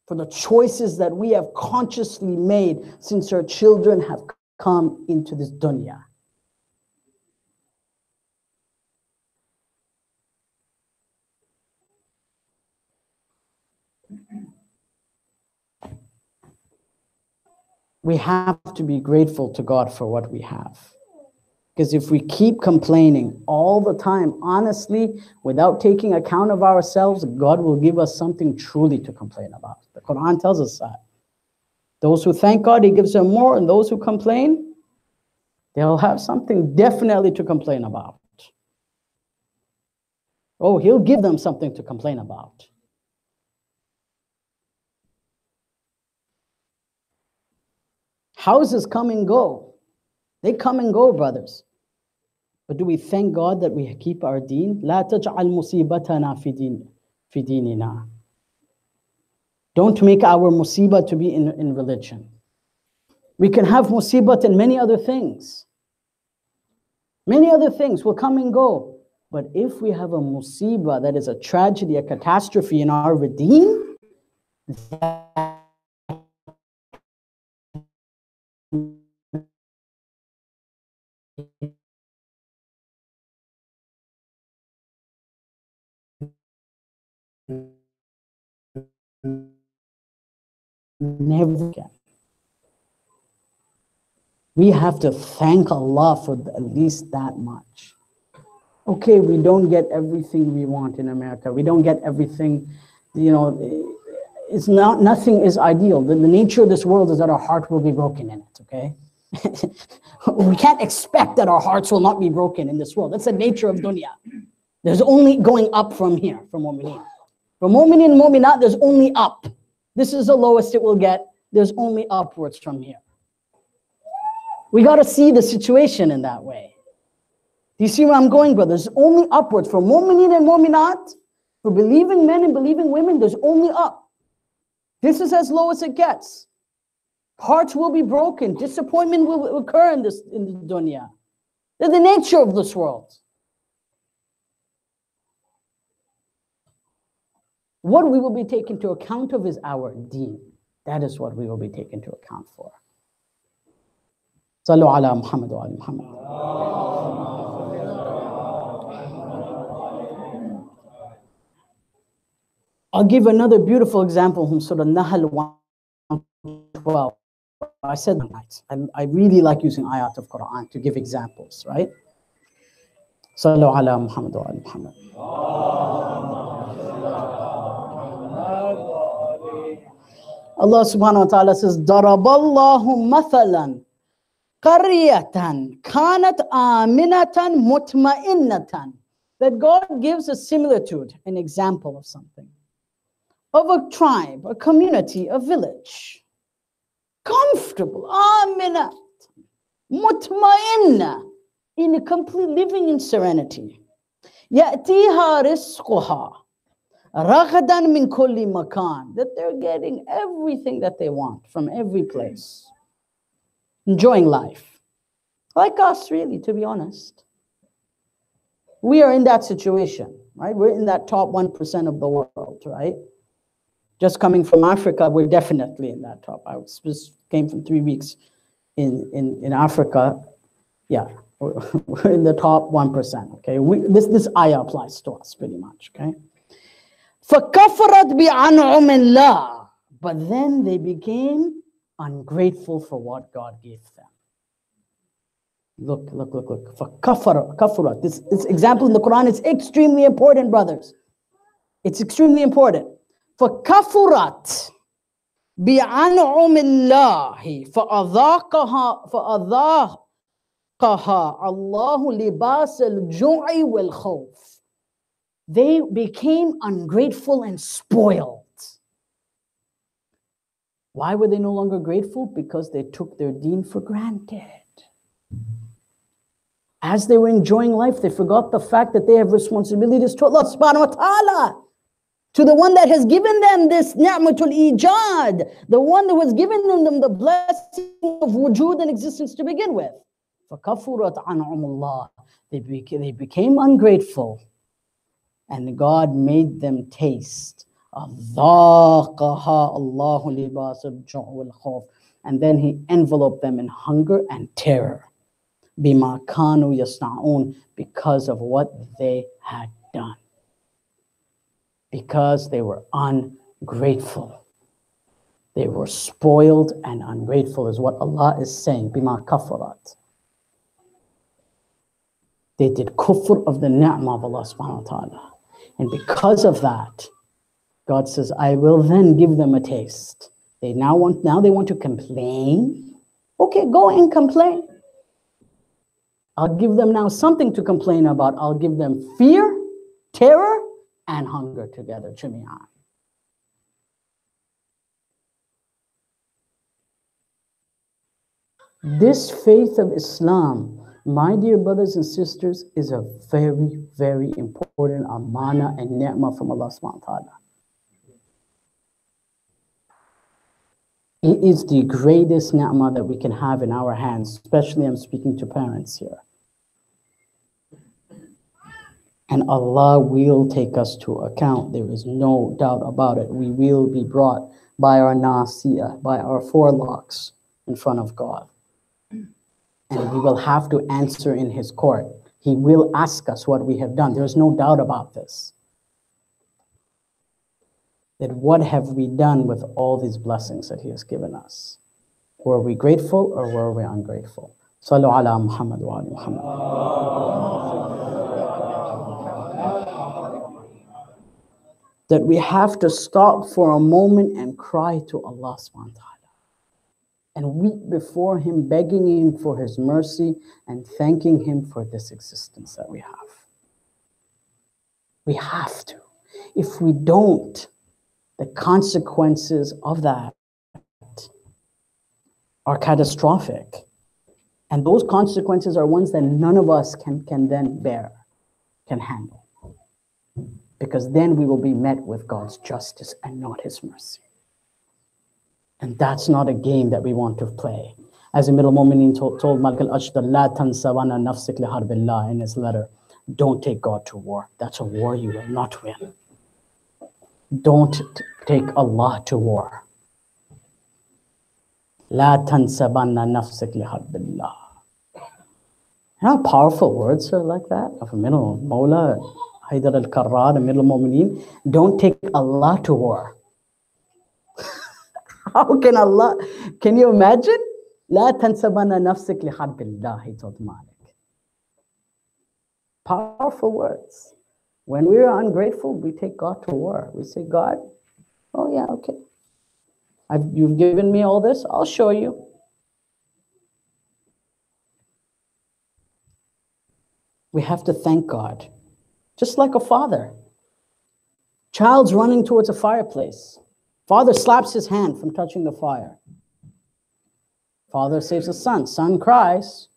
for the choices that we have consciously made since our children have come into this dunya. We have to be grateful to God for what we have. Because if we keep complaining all the time, honestly, without taking account of ourselves, God will give us something truly to complain about. The Quran tells us that. Those who thank God, He gives them more, and those who complain, they'll have something definitely to complain about. Oh, He'll give them something to complain about. Houses come and go. They come and go, brothers. But do we thank God that we keep our deen? لا تجعل مصيبتنا في ديننا. Don't make our musibah to be in religion. We can have musibat in many other things. Many other things will come and go. But if we have a musibah that is a tragedy, a catastrophe in our deen, that never again. We have to thank Allah for at least that much. Okay, we don't get everything we want in America. We don't get everything, it's not, nothing is ideal. The nature of this world is that our heart will be broken in it, okay? We can't expect that our hearts will not be broken in this world. That's the nature of dunya. There's only going up from here, from mu'mineen. From mu'mineen and mu'minat, there's only up. This is the lowest it will get. There's only upwards from here. We got to see the situation in that way. Do you see where I'm going, brothers? There's only upwards. For mu'mineen and mu'minat, for believing men and believing women, there's only up. This is as low as it gets. Hearts will be broken. Disappointment will occur in the dunya. They're the nature of this world. What we will be taken into account of is our deen. That is what we will be taken into account for. Sallu ala Muhammad wa ala Muhammad. I'll give another beautiful example from Surah Nahl 112. I said tonight, I really like using ayat of Quran to give examples, right? Sallu ala Muhammad wa ala Muhammad. Allah subhanahu wa ta'ala says, Daraballahu mathalan qaryatan kanat aminatan mutma'innatan. That God gives a similitude, an example of something. Of a tribe, a community, a village. Comfortable, aminat, mutma'inna, in a complete living in serenity. Ya'tiha rizquha. Raghadan min kulli makan, that they're getting everything that they want from every place. Enjoying life. Like us, really, to be honest. We are in that situation, right? We're in that top 1% of the world, right? Just coming from Africa, we're definitely in that top. I just came from 3 weeks in Africa. Yeah, we're in the top 1%, okay? This ayah applies to us pretty much, okay? فَكَفَرَتْ بِعَنْعُمِ اللَّهِ. But then they became ungrateful for what God gave them. Look. فَكَفَرَتْ. This example in the Quran is extremely important, brothers. It's extremely important. فَكَفُرَتْ بِعَنْعُمِ اللَّهِ فَأَذَاقَهَا اللَّهُ لِبَاسَ الْجُوعِ وَالْخَوْفِ. They became ungrateful and spoiled. Why were they no longer grateful? Because they took their deen for granted. As they were enjoying life, they forgot the fact that they have responsibilities to Allah subhanahu wa ta'ala, to the one that has given them this ni'matul ijad, the one that was giving them the blessing of wujud and existence to begin with. فَكَفُرَتْ عَنْعُمُ اللَّهِ. They became ungrateful, and God made them taste. ذَاقَهَا اللَّهُ لِبَاسَ الْجُوعِ وَالْخَوْفِ. And then He enveloped them in hunger and terror. بِمَا كَانُوا يَصْنَعُونَ. Because of what they had done. Because they were ungrateful. They were spoiled and ungrateful is what Allah is saying. بِمَا كَفَرَتْ. They did kufr of the ni'mah of Allah subhanahu wa ta'ala. And because of that, God says, I will then give them a taste. They now they want to complain. Okay, go and complain. I'll give them now something to complain about. I'll give them fear, terror, and hunger together. Jami'an. This faith of Islam, my dear brothers and sisters, is a very, very important amana and ni'mah from Allah subhanahu wa ta'ala. It is the greatest ni'mah that we can have in our hands, especially I'm speaking to parents here. And Allah will take us to account. There is no doubt about it. We will be brought by our nasiyah, by our forelocks in front of God. And we will have to answer in His court. He will ask us what we have done. There's no doubt about this. That what have we done with all these blessings that He has given us? Were we grateful or were we ungrateful? Sallu ala Muhammad wa ali Muhammad. That we have to stop for a moment and cry to Allah subhanahu wa ta'ala. And weep before Him, begging Him for His mercy and thanking Him for this existence that we have. We have to. If we don't, the consequences of that are catastrophic. And those consequences are ones that none of us can then bear, can handle. Because then we will be met with God's justice and not His mercy. And that's not a game that we want to play. As Amir al-Mu'mineen told Malik al-Ashdar, "La tansawana nafsik li harbillah," in his letter, don't take God to war. That's a war you will not win. Don't take Allah to war. La tansabanna nafsik li harbillah. How powerful words are like that of Amir al-Mawla, Haydar al-Karrar, Amir al-Mu'mineen. Don't take Allah to war. How can Allah, can you imagine? La tansabanna nafsik li harbillah, he told Malik. Powerful words. When we are ungrateful, we take God to war. We say, God, oh yeah, okay. You've given me all this, I'll show you. We have to thank God. Just like a father. Child's running towards a fireplace. Father slaps his hand from touching the fire. Father saves his son. Son cries,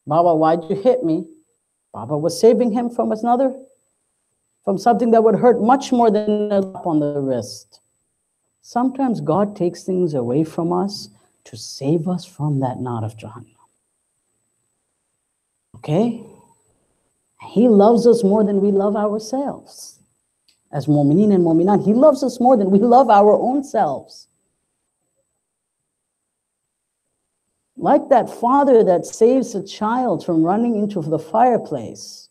Baba, why'd you hit me? Baba was saving him from something that would hurt much more than a slap on the wrist. Sometimes God takes things away from us to save us from that knot of Jahannam. Okay? He loves us more than we love ourselves. As mu'mineen and mu'minat, He loves us more than we love our own selves. Like that father that saves a child from running into the fireplace.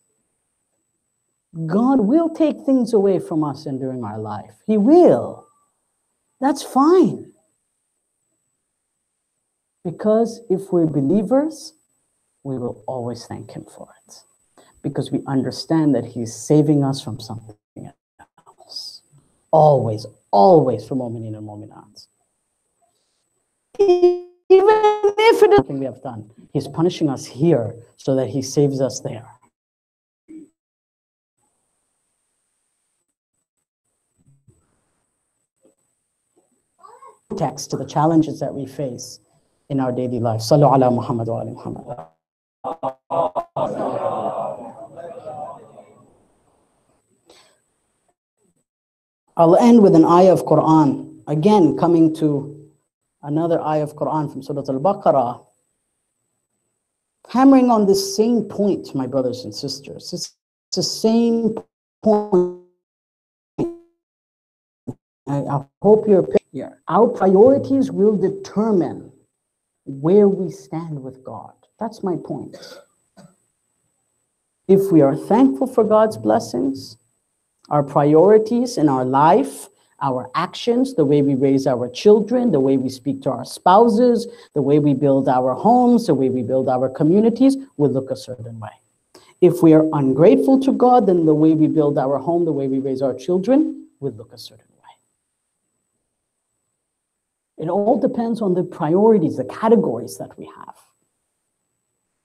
God will take things away from us during our life. He will. That's fine. Because if we're believers, we will always thank Him for it. Because we understand that He's saving us from something else. Always, always for mu'mineen and mu'minat. Even if it is something we have done, He's punishing us here so that He saves us there. context to the challenges that we face in our daily life. Sallu ala Muhammad wa ali Muhammad. I'll end with an ayah of Quran. Again, coming to another ayah of Quran from Surah Al-Baqarah, hammering on this same point, my brothers and sisters. It's the same point. I hope you're here. Our priorities will determine where we stand with God. That's my point. If we are thankful for God's blessings, our priorities in our life, our actions, the way we raise our children, the way we speak to our spouses, the way we build our homes, the way we build our communities will look a certain way. If we are ungrateful to God, then the way we build our home, the way we raise our children will look a certain way. It all depends on the priorities, the categories that we have,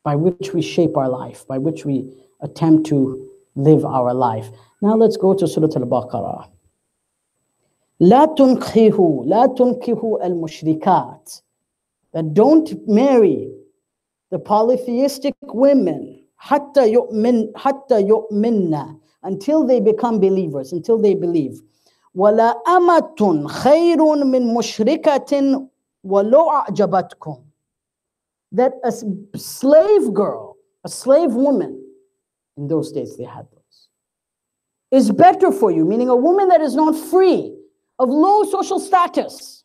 by which we shape our life, by which we attempt to live our life. Now let's go to Surah Al-Baqarah. Law تنكحوا المشركات. That don't marry the polytheistic women حتى يؤمنن, until they become believers, until they believe. ولا أمة خير من مشركة ولو أعجبتكم. That a slave girl, a slave woman, in those days they had those, is better for you, meaning a woman that is not free, of low social status,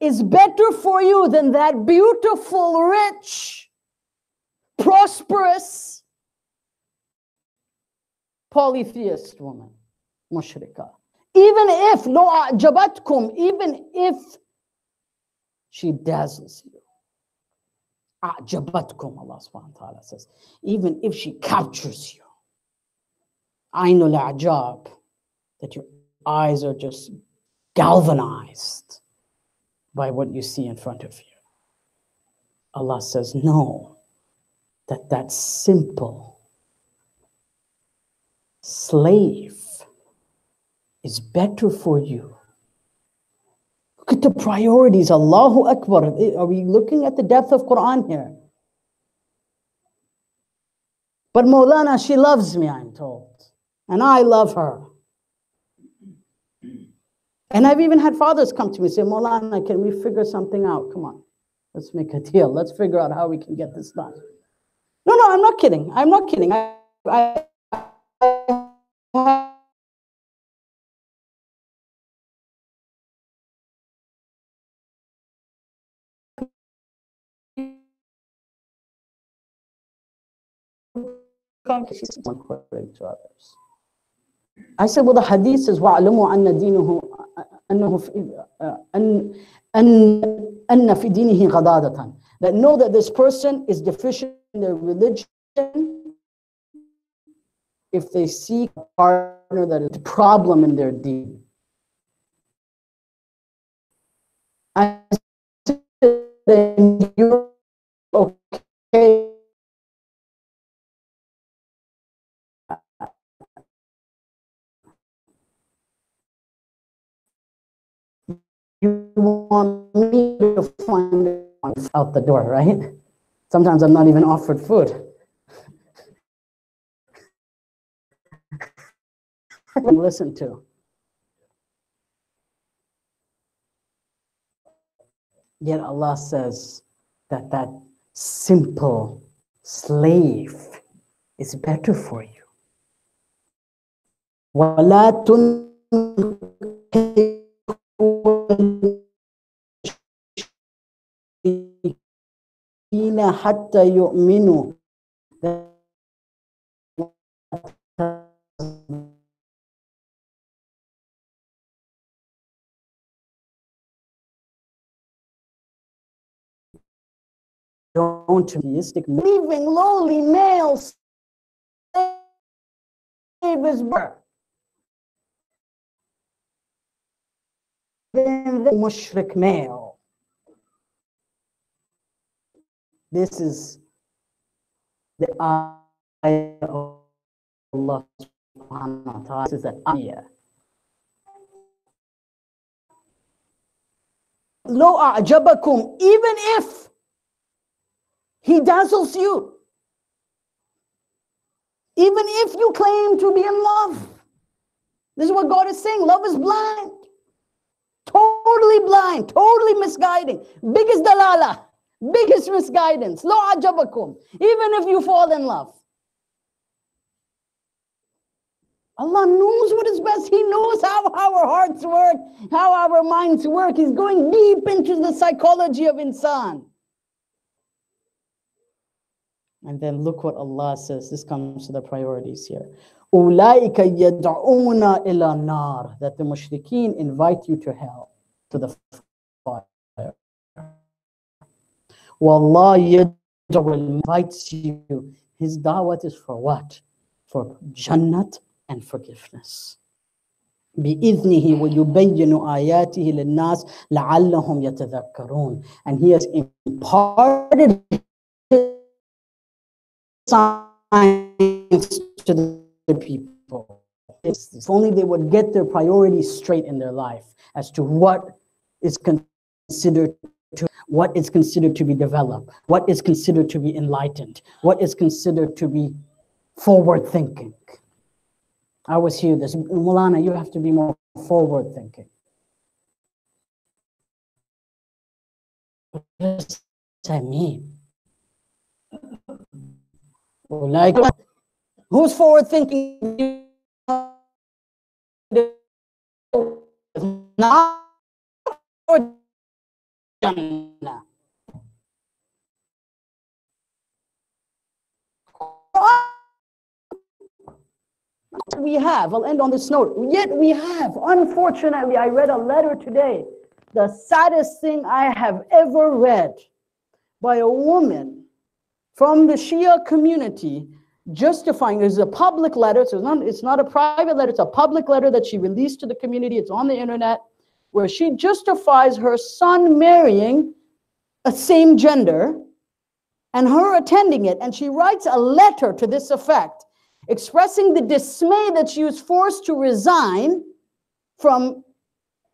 is better for you than that beautiful, rich, prosperous, polytheist woman, mushrika. Even if, lo a'jabatkum, even if she dazzles you. A'jabatkum, Allah subhanahu wa ta'ala says. Even if she captures you. Ainul a'jab, that your eyes are just galvanized by what you see in front of you. Allah says, no, that simple slave is better for you. Look at the priorities. Allahu Akbar. Are we looking at the depth of Quran here? But Maulana, she loves me, I'm told. And I love her. And I've even had fathers come to me and say, Maulana, can we figure something out? Come on, let's make a deal. Let's figure out how we can get this done. No, I'm not kidding. I'm not kidding. I according to others. I said, well, the hadith says, وَعْلَمُوا أَنَّ دِينُهُ أَنَّ فِي دِينِهِ غَضَاضَةً. That know that this person is deficient in their religion if they seek a partner that is a problem in their deen. I said, then you're okay. You want me to find it out the door, right? Sometimes I'm not even offered food. Listen to. Yet Allah says that simple slave is better for you. وَلَا حتى يؤمنوا. Don't theistic, leaving lowly males save his birth. Then the mushrik male. This is the ayah of Allah subhanahu wa ta'ala. This is an ayah. Love أعجبكم, even if he dazzles you, even if you claim to be in love. This is what God is saying. Love is blind. Totally blind, totally misguiding. Biggest dalala, biggest misguidance. Lo ajabakum. Even if you fall in love. Allah knows what is best. He knows how our hearts work, how our minds work. He's going deep into the psychology of insan. And then look what Allah says. This comes to the priorities here. أُولَٰئِكَ يَدْعُونَ إِلَى النَّارِ. That the mushrikeen invite you to hell, to the fire. وَاللَّهُ يَدْعُو, invites you. His da'wat is for what? For jannat and forgiveness. بِإِذْنِهِ وَيُبَيِّنُ آيَاتِهِ لِلنَّاسِ لَعَلَّهُمْ يَتَذَكَّرُونَ. And He has imparted signs to the people. If only they would get their priorities straight in their life as to what is considered to be developed, what is considered to be enlightened, what is considered to be forward thinking. I always hear this, Mulana, you have to be more forward thinking. What does that mean? Like, who's forward thinking? Not Jannah. We have, I'll end on this note, yet we have, unfortunately, I read a letter today, the saddest thing I have ever read, by a woman from the Shia community justifying, it's a public letter, so it's not a private letter, it's a public letter that she released to the community, it's on the internet, where she justifies her son marrying a same gender and her attending it, and she writes a letter to this effect, expressing the dismay that she was forced to resign from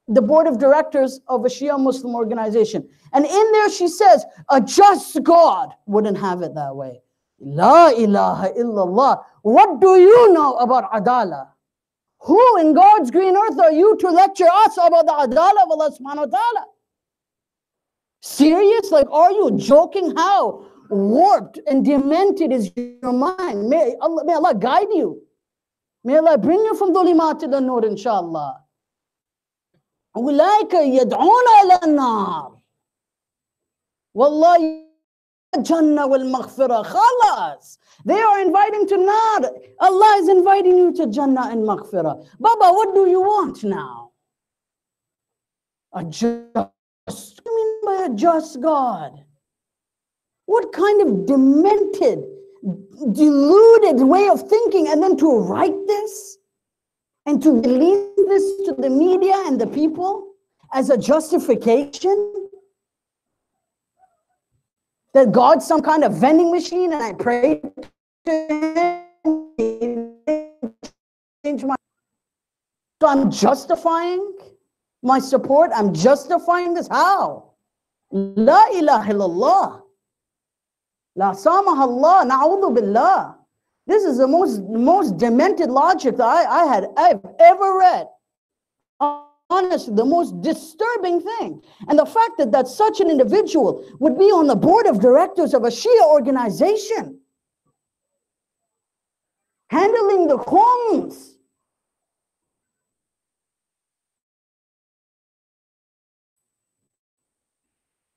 the board of directors of a Shia Muslim organization. And in there she says, a just God wouldn't have it that way. La ilaha illallah. What do you know about adala? Who in God's green earth are you to lecture us about the adala of Allah subhanahu wa ta'ala? Serious? Like, are you joking? How warped and demented is your mind? May Allah guide you. May Allah bring you from dhulimat to the nur, inshallah. أولئك يدعون إلى النار والله الجنة والمغفرة خلاص. They are inviting to nar. Allah is inviting you to Jannah and Maghfirah. Baba, what do you want now? A just, what do you mean by a just God? What kind of demented, deluded way of thinking, and then to write this and to release this to the media and the people as a justification that God's some kind of vending machine and I pray to him, change my, so I'm justifying my support, I'm justifying this. How? La ilaha illallah. La samah Allah, na'udhu billah. This is the most demented logic that I've ever read. Honestly, the most disturbing thing. And the fact that such an individual would be on the board of directors of a Shia organization, handling the khums.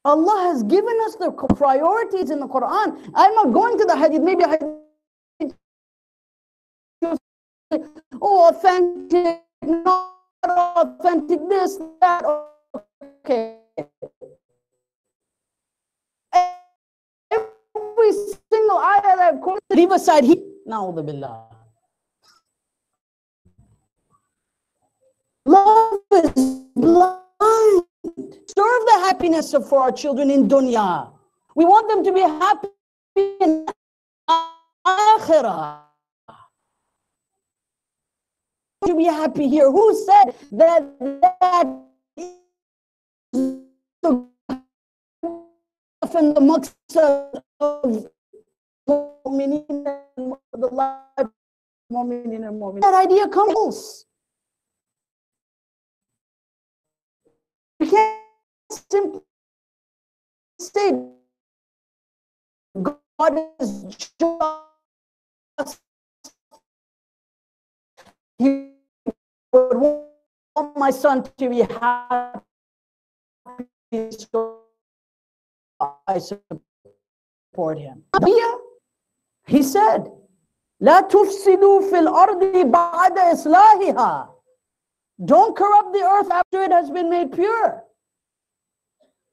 Allah has given us the priorities in the Quran. I'm not going to the hadith, maybe a hadith. Oh, authentic, not authentic, this, that, okay. Every single ayah that I've quoted, leave aside here. Na'udhu billah. Love is blind. Serve the happiness for our children in dunya. We want them to be happy in akhirah. To be happy here. Who said that is the in the maqsad of mu'mineen, the life of mu'mineen and mu'mineen. That idea comes. You can't simply say God is just. He would want my son to be happy, so I support him. He said, لا تفسدوا في الأرض بعد إصلاحها. Don't corrupt the earth after it has been made pure.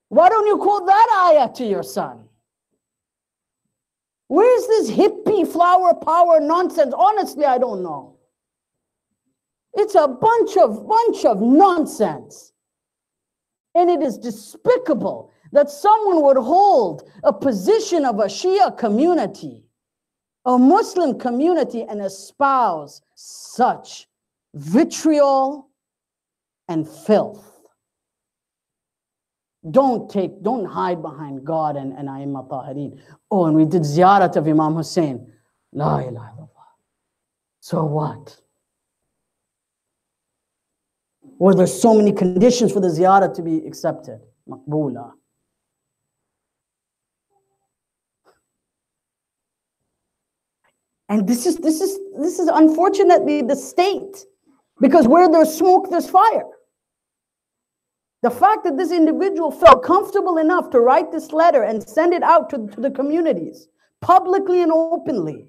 Why don't you quote that ayah to your son? Where is this hippie flower power nonsense? Honestly, I don't know. It's a bunch of nonsense. And it is despicable that someone would hold a position of a Shia community, a Muslim community, and espouse such vitriol and filth. Don't hide behind God and A'imma Tahirin. Oh, and we did ziyarat of Imam Hussein. La ilaha illallah. So what? Were there so many conditions for the ziyarat to be accepted? Maqboola. And this is unfortunately the state, because where there's smoke, there's fire. The fact that this individual felt comfortable enough to write this letter and send it out to the communities, publicly and openly.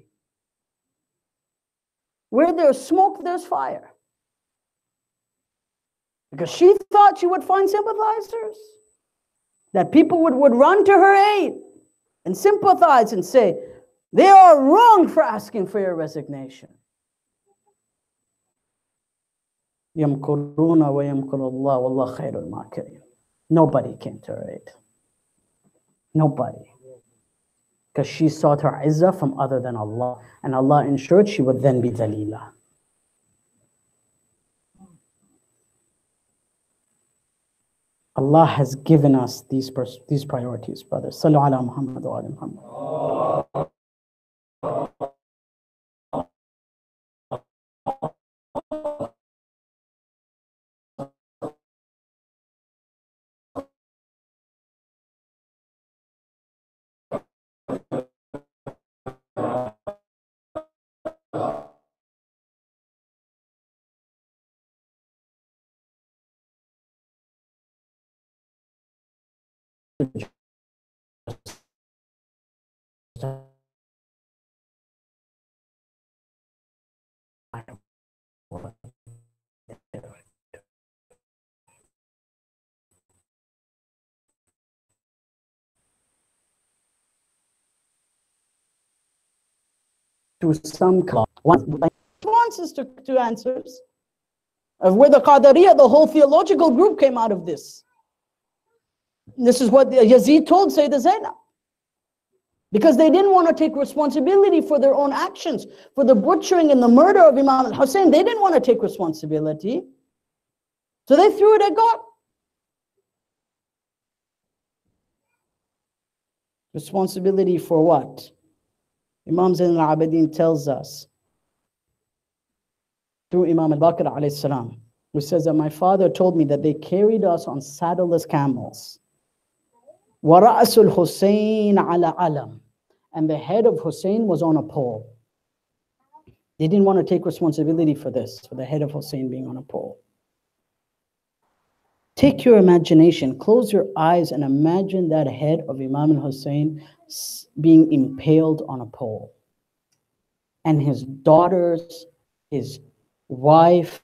Where there's smoke, there's fire. Because she thought she would find sympathizers, that people would run to her aid and sympathize and say, they are wrong for asking for your resignation. يَمْكُرُونَ وَيَمْكُرُ اللَّهُ وَاللَّهُ خَيْرُ الْمَاكِرِينَ. Nobody came to her aid. Nobody. Because she sought her izzah from other than Allah. And Allah ensured she would then be dhalila. Allah has given us these priorities, brothers. Sallu ala Muhammad wa ala Muhammad. To some responses to answers of where the Qadariyah, the whole theological group, came out of this. This is what Yazid told Sayyidah Zainab, because they didn't want to take responsibility for their own actions, for the butchering and the murder of Imam al-Hussein. They didn't want to take responsibility, so they threw it at God. Responsibility for what? Imam Zain al-Abidin tells us through Imam al-Baqir alayhi salam, who says that my father told me that they carried us on saddleless camels. وَرَأْسُ الْحُسَيْنَ عَلَى عَلَمٍ, and the head of Hussein was on a pole. They didn't want to take responsibility for this, for the head of Hussein being on a pole. Take your imagination, close your eyes and imagine that head of Imam al-Hussein being impaled on a pole. And his daughters, his wife,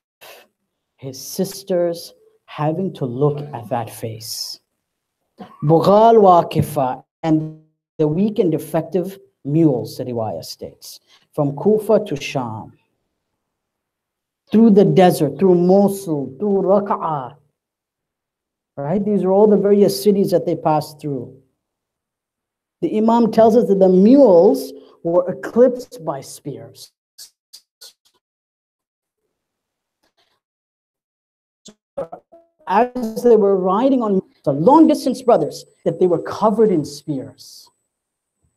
his sisters having to look at that face. Bughal Waqifa, and the weak and defective mules, the riwayah states, from Kufa to Sham, through the desert, through Mosul, through Raqqa. Right? These are all the various cities that they passed through. The Imam tells us that the mules were eclipsed by spears. as they were riding on the long distance brothers, that they were covered in spears.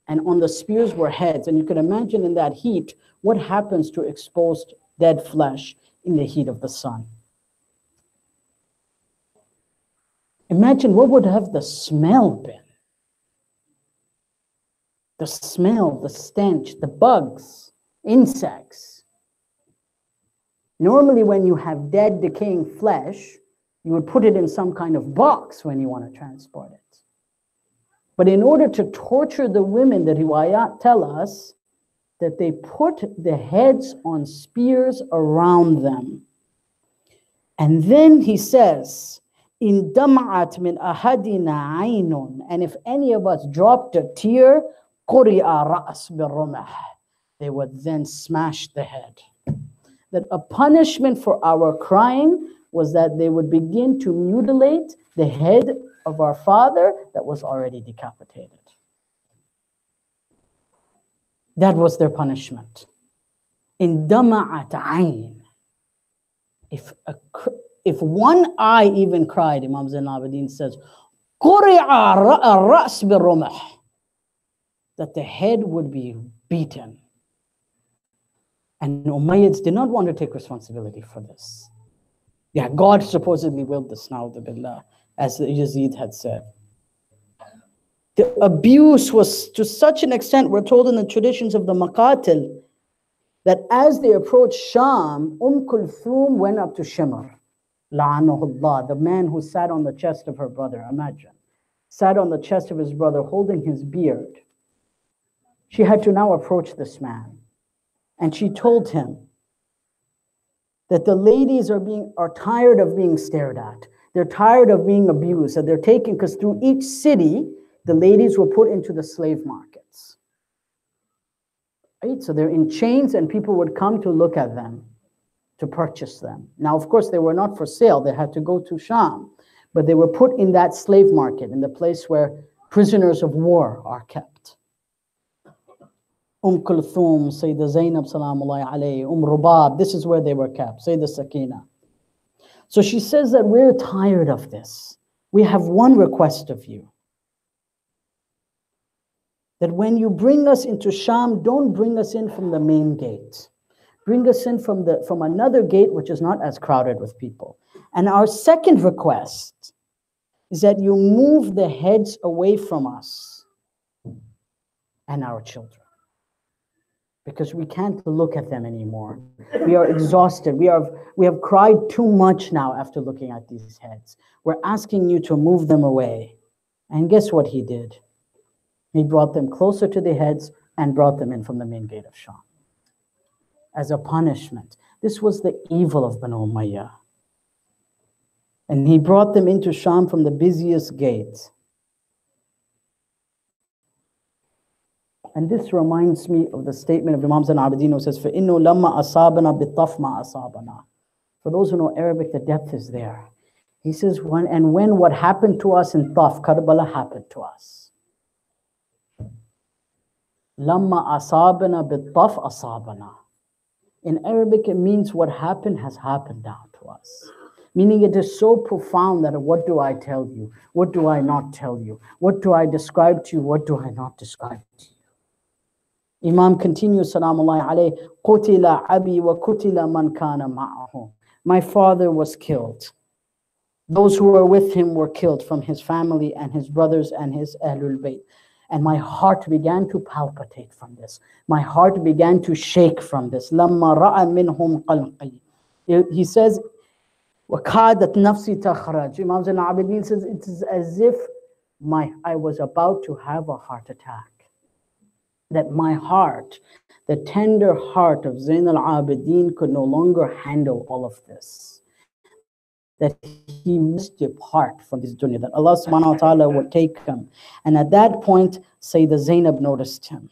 And on the spears were heads. And you can imagine in that heat, what happens to exposed dead flesh in the heat of the sun. Imagine what would have the smell been. The smell, the stench, the bugs, insects. Normally when you have dead, decaying flesh, you would put it in some kind of box when you want to transport it. But in order to torture the women, the riwayat tell us that they put the heads on spears around them. And then he says, in dam'at min ahadina aynun, and if any of us dropped a tear, quri'a ra's birrumah, they would then smash the head. That a punishment for our crying was that they would begin to mutilate the head of our father that was already decapitated. That was their punishment. In dama'at ayn, if one eye even cried, Imam Zain al-Abidin says, quri'a ra's birrumah, that the head would be beaten. And Umayyads did not want to take responsibility for this. Yeah, God supposedly willed this, na'udhu billah, as Yazid had said. The abuse was to such an extent, we're told in the traditions of the Maqatil, that as they approached Sham, Kulthum went up to Shimr, la'anahullah, the man who sat on the chest of her brother, imagine, sat on the chest of his brother holding his beard. She had to now approach this man. And she told him that the ladies are tired of being stared at. They're tired of being abused. And they're taken, because through each city, the ladies were put into the slave markets. Right? So they're in chains and people would come to look at them, to purchase them. Now, of course, they were not for sale. They had to go to Sham. But they were put in that slave market, in the place where prisoners of war are kept. Kulthum, Sayyidah Zainab, salamullahi alayhi, Rubab, this is where they were kept, Sayyidah Sakina. So she says that we're tired of this. We have one request of you. That when you bring us into Sham, don't bring us in from the main gate. Bring us in from another gate which is not as crowded with people. And our second request is that you move the heads away from us and our children. Because we can't look at them anymore. We are exhausted. We have cried too much now after looking at these heads. We're asking you to move them away. And guess what he did? He brought them closer to the heads and brought them in from the main gate of Sham. As a punishment. This was the evil of Banu Umayyah. And he brought them into Sham from the busiest gate. And this reminds me of the statement of Imam Zain al-Abidin who says, فَإِنُّ لَمَّا أَصَابَنَا بِالطَّفْ مَا أَصَابَنَا. For those who know Arabic, the depth is there. He says, when what happened to us in Taf, Karbala, happened to us. لَمَّا أَصَابَنَا بِالطَّفْ أَصَابَنَا. In Arabic, it means what happened has happened now to us. Meaning it is so profound that what do I tell you? What do I not tell you? What do I describe to you? What do I not describe to you? Imam continues, salamullahi alayhi, qutila abi wa kutila man kana ma'ahu. My father was killed. Those who were with him were killed from his family and his brothers and his Ahlul Bayt. And my heart began to palpitate from this. My heart began to shake from this. Lamma ra'a minhum qalqi. He says, وَكَادَتْ نَفْسِي تَخْرَجْ. Imam Zain al-Abidin says, it is as if I was about to have a heart attack. That my heart, the tender heart of Zain al-Abidin could no longer handle all of this. That he must depart from this dunya, that Allah subhanahu wa ta'ala would take him. And at that point, Sayyidah Zainab noticed him.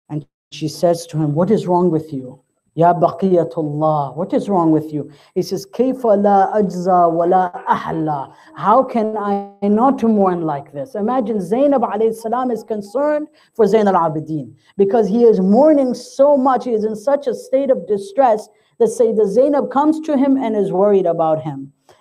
And she says to him, what is wrong with you? Ya Baqiyatullah, what is wrong with you? He says, Kayfa la ajza wa la ahla. How can I not mourn like this? Imagine Zainab alayhi salam is concerned for Zain al-Abidin because he is mourning so much. He is in such a state of distress that Sayyidah Zainab comes to him and is worried about him.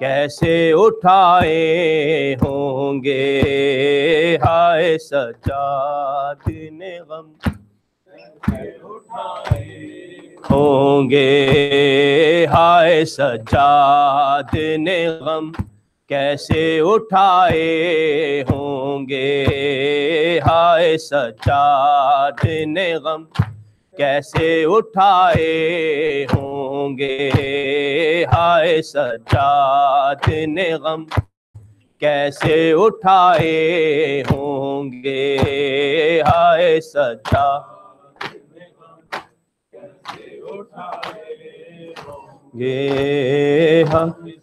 کیسے اٹھائے ہوں گے ہائے سجاد نے غم ہوں گے ہائے سجاد نے غم کیسے اٹھائے ہوں گے ہائے سجاد نے غم کیسے اٹھائے ہوں گے ہائے سجاد نے غم کیسے اٹھائے ہوں گے ہائے سجاد نے غم کیسے اٹھائے ہوں گے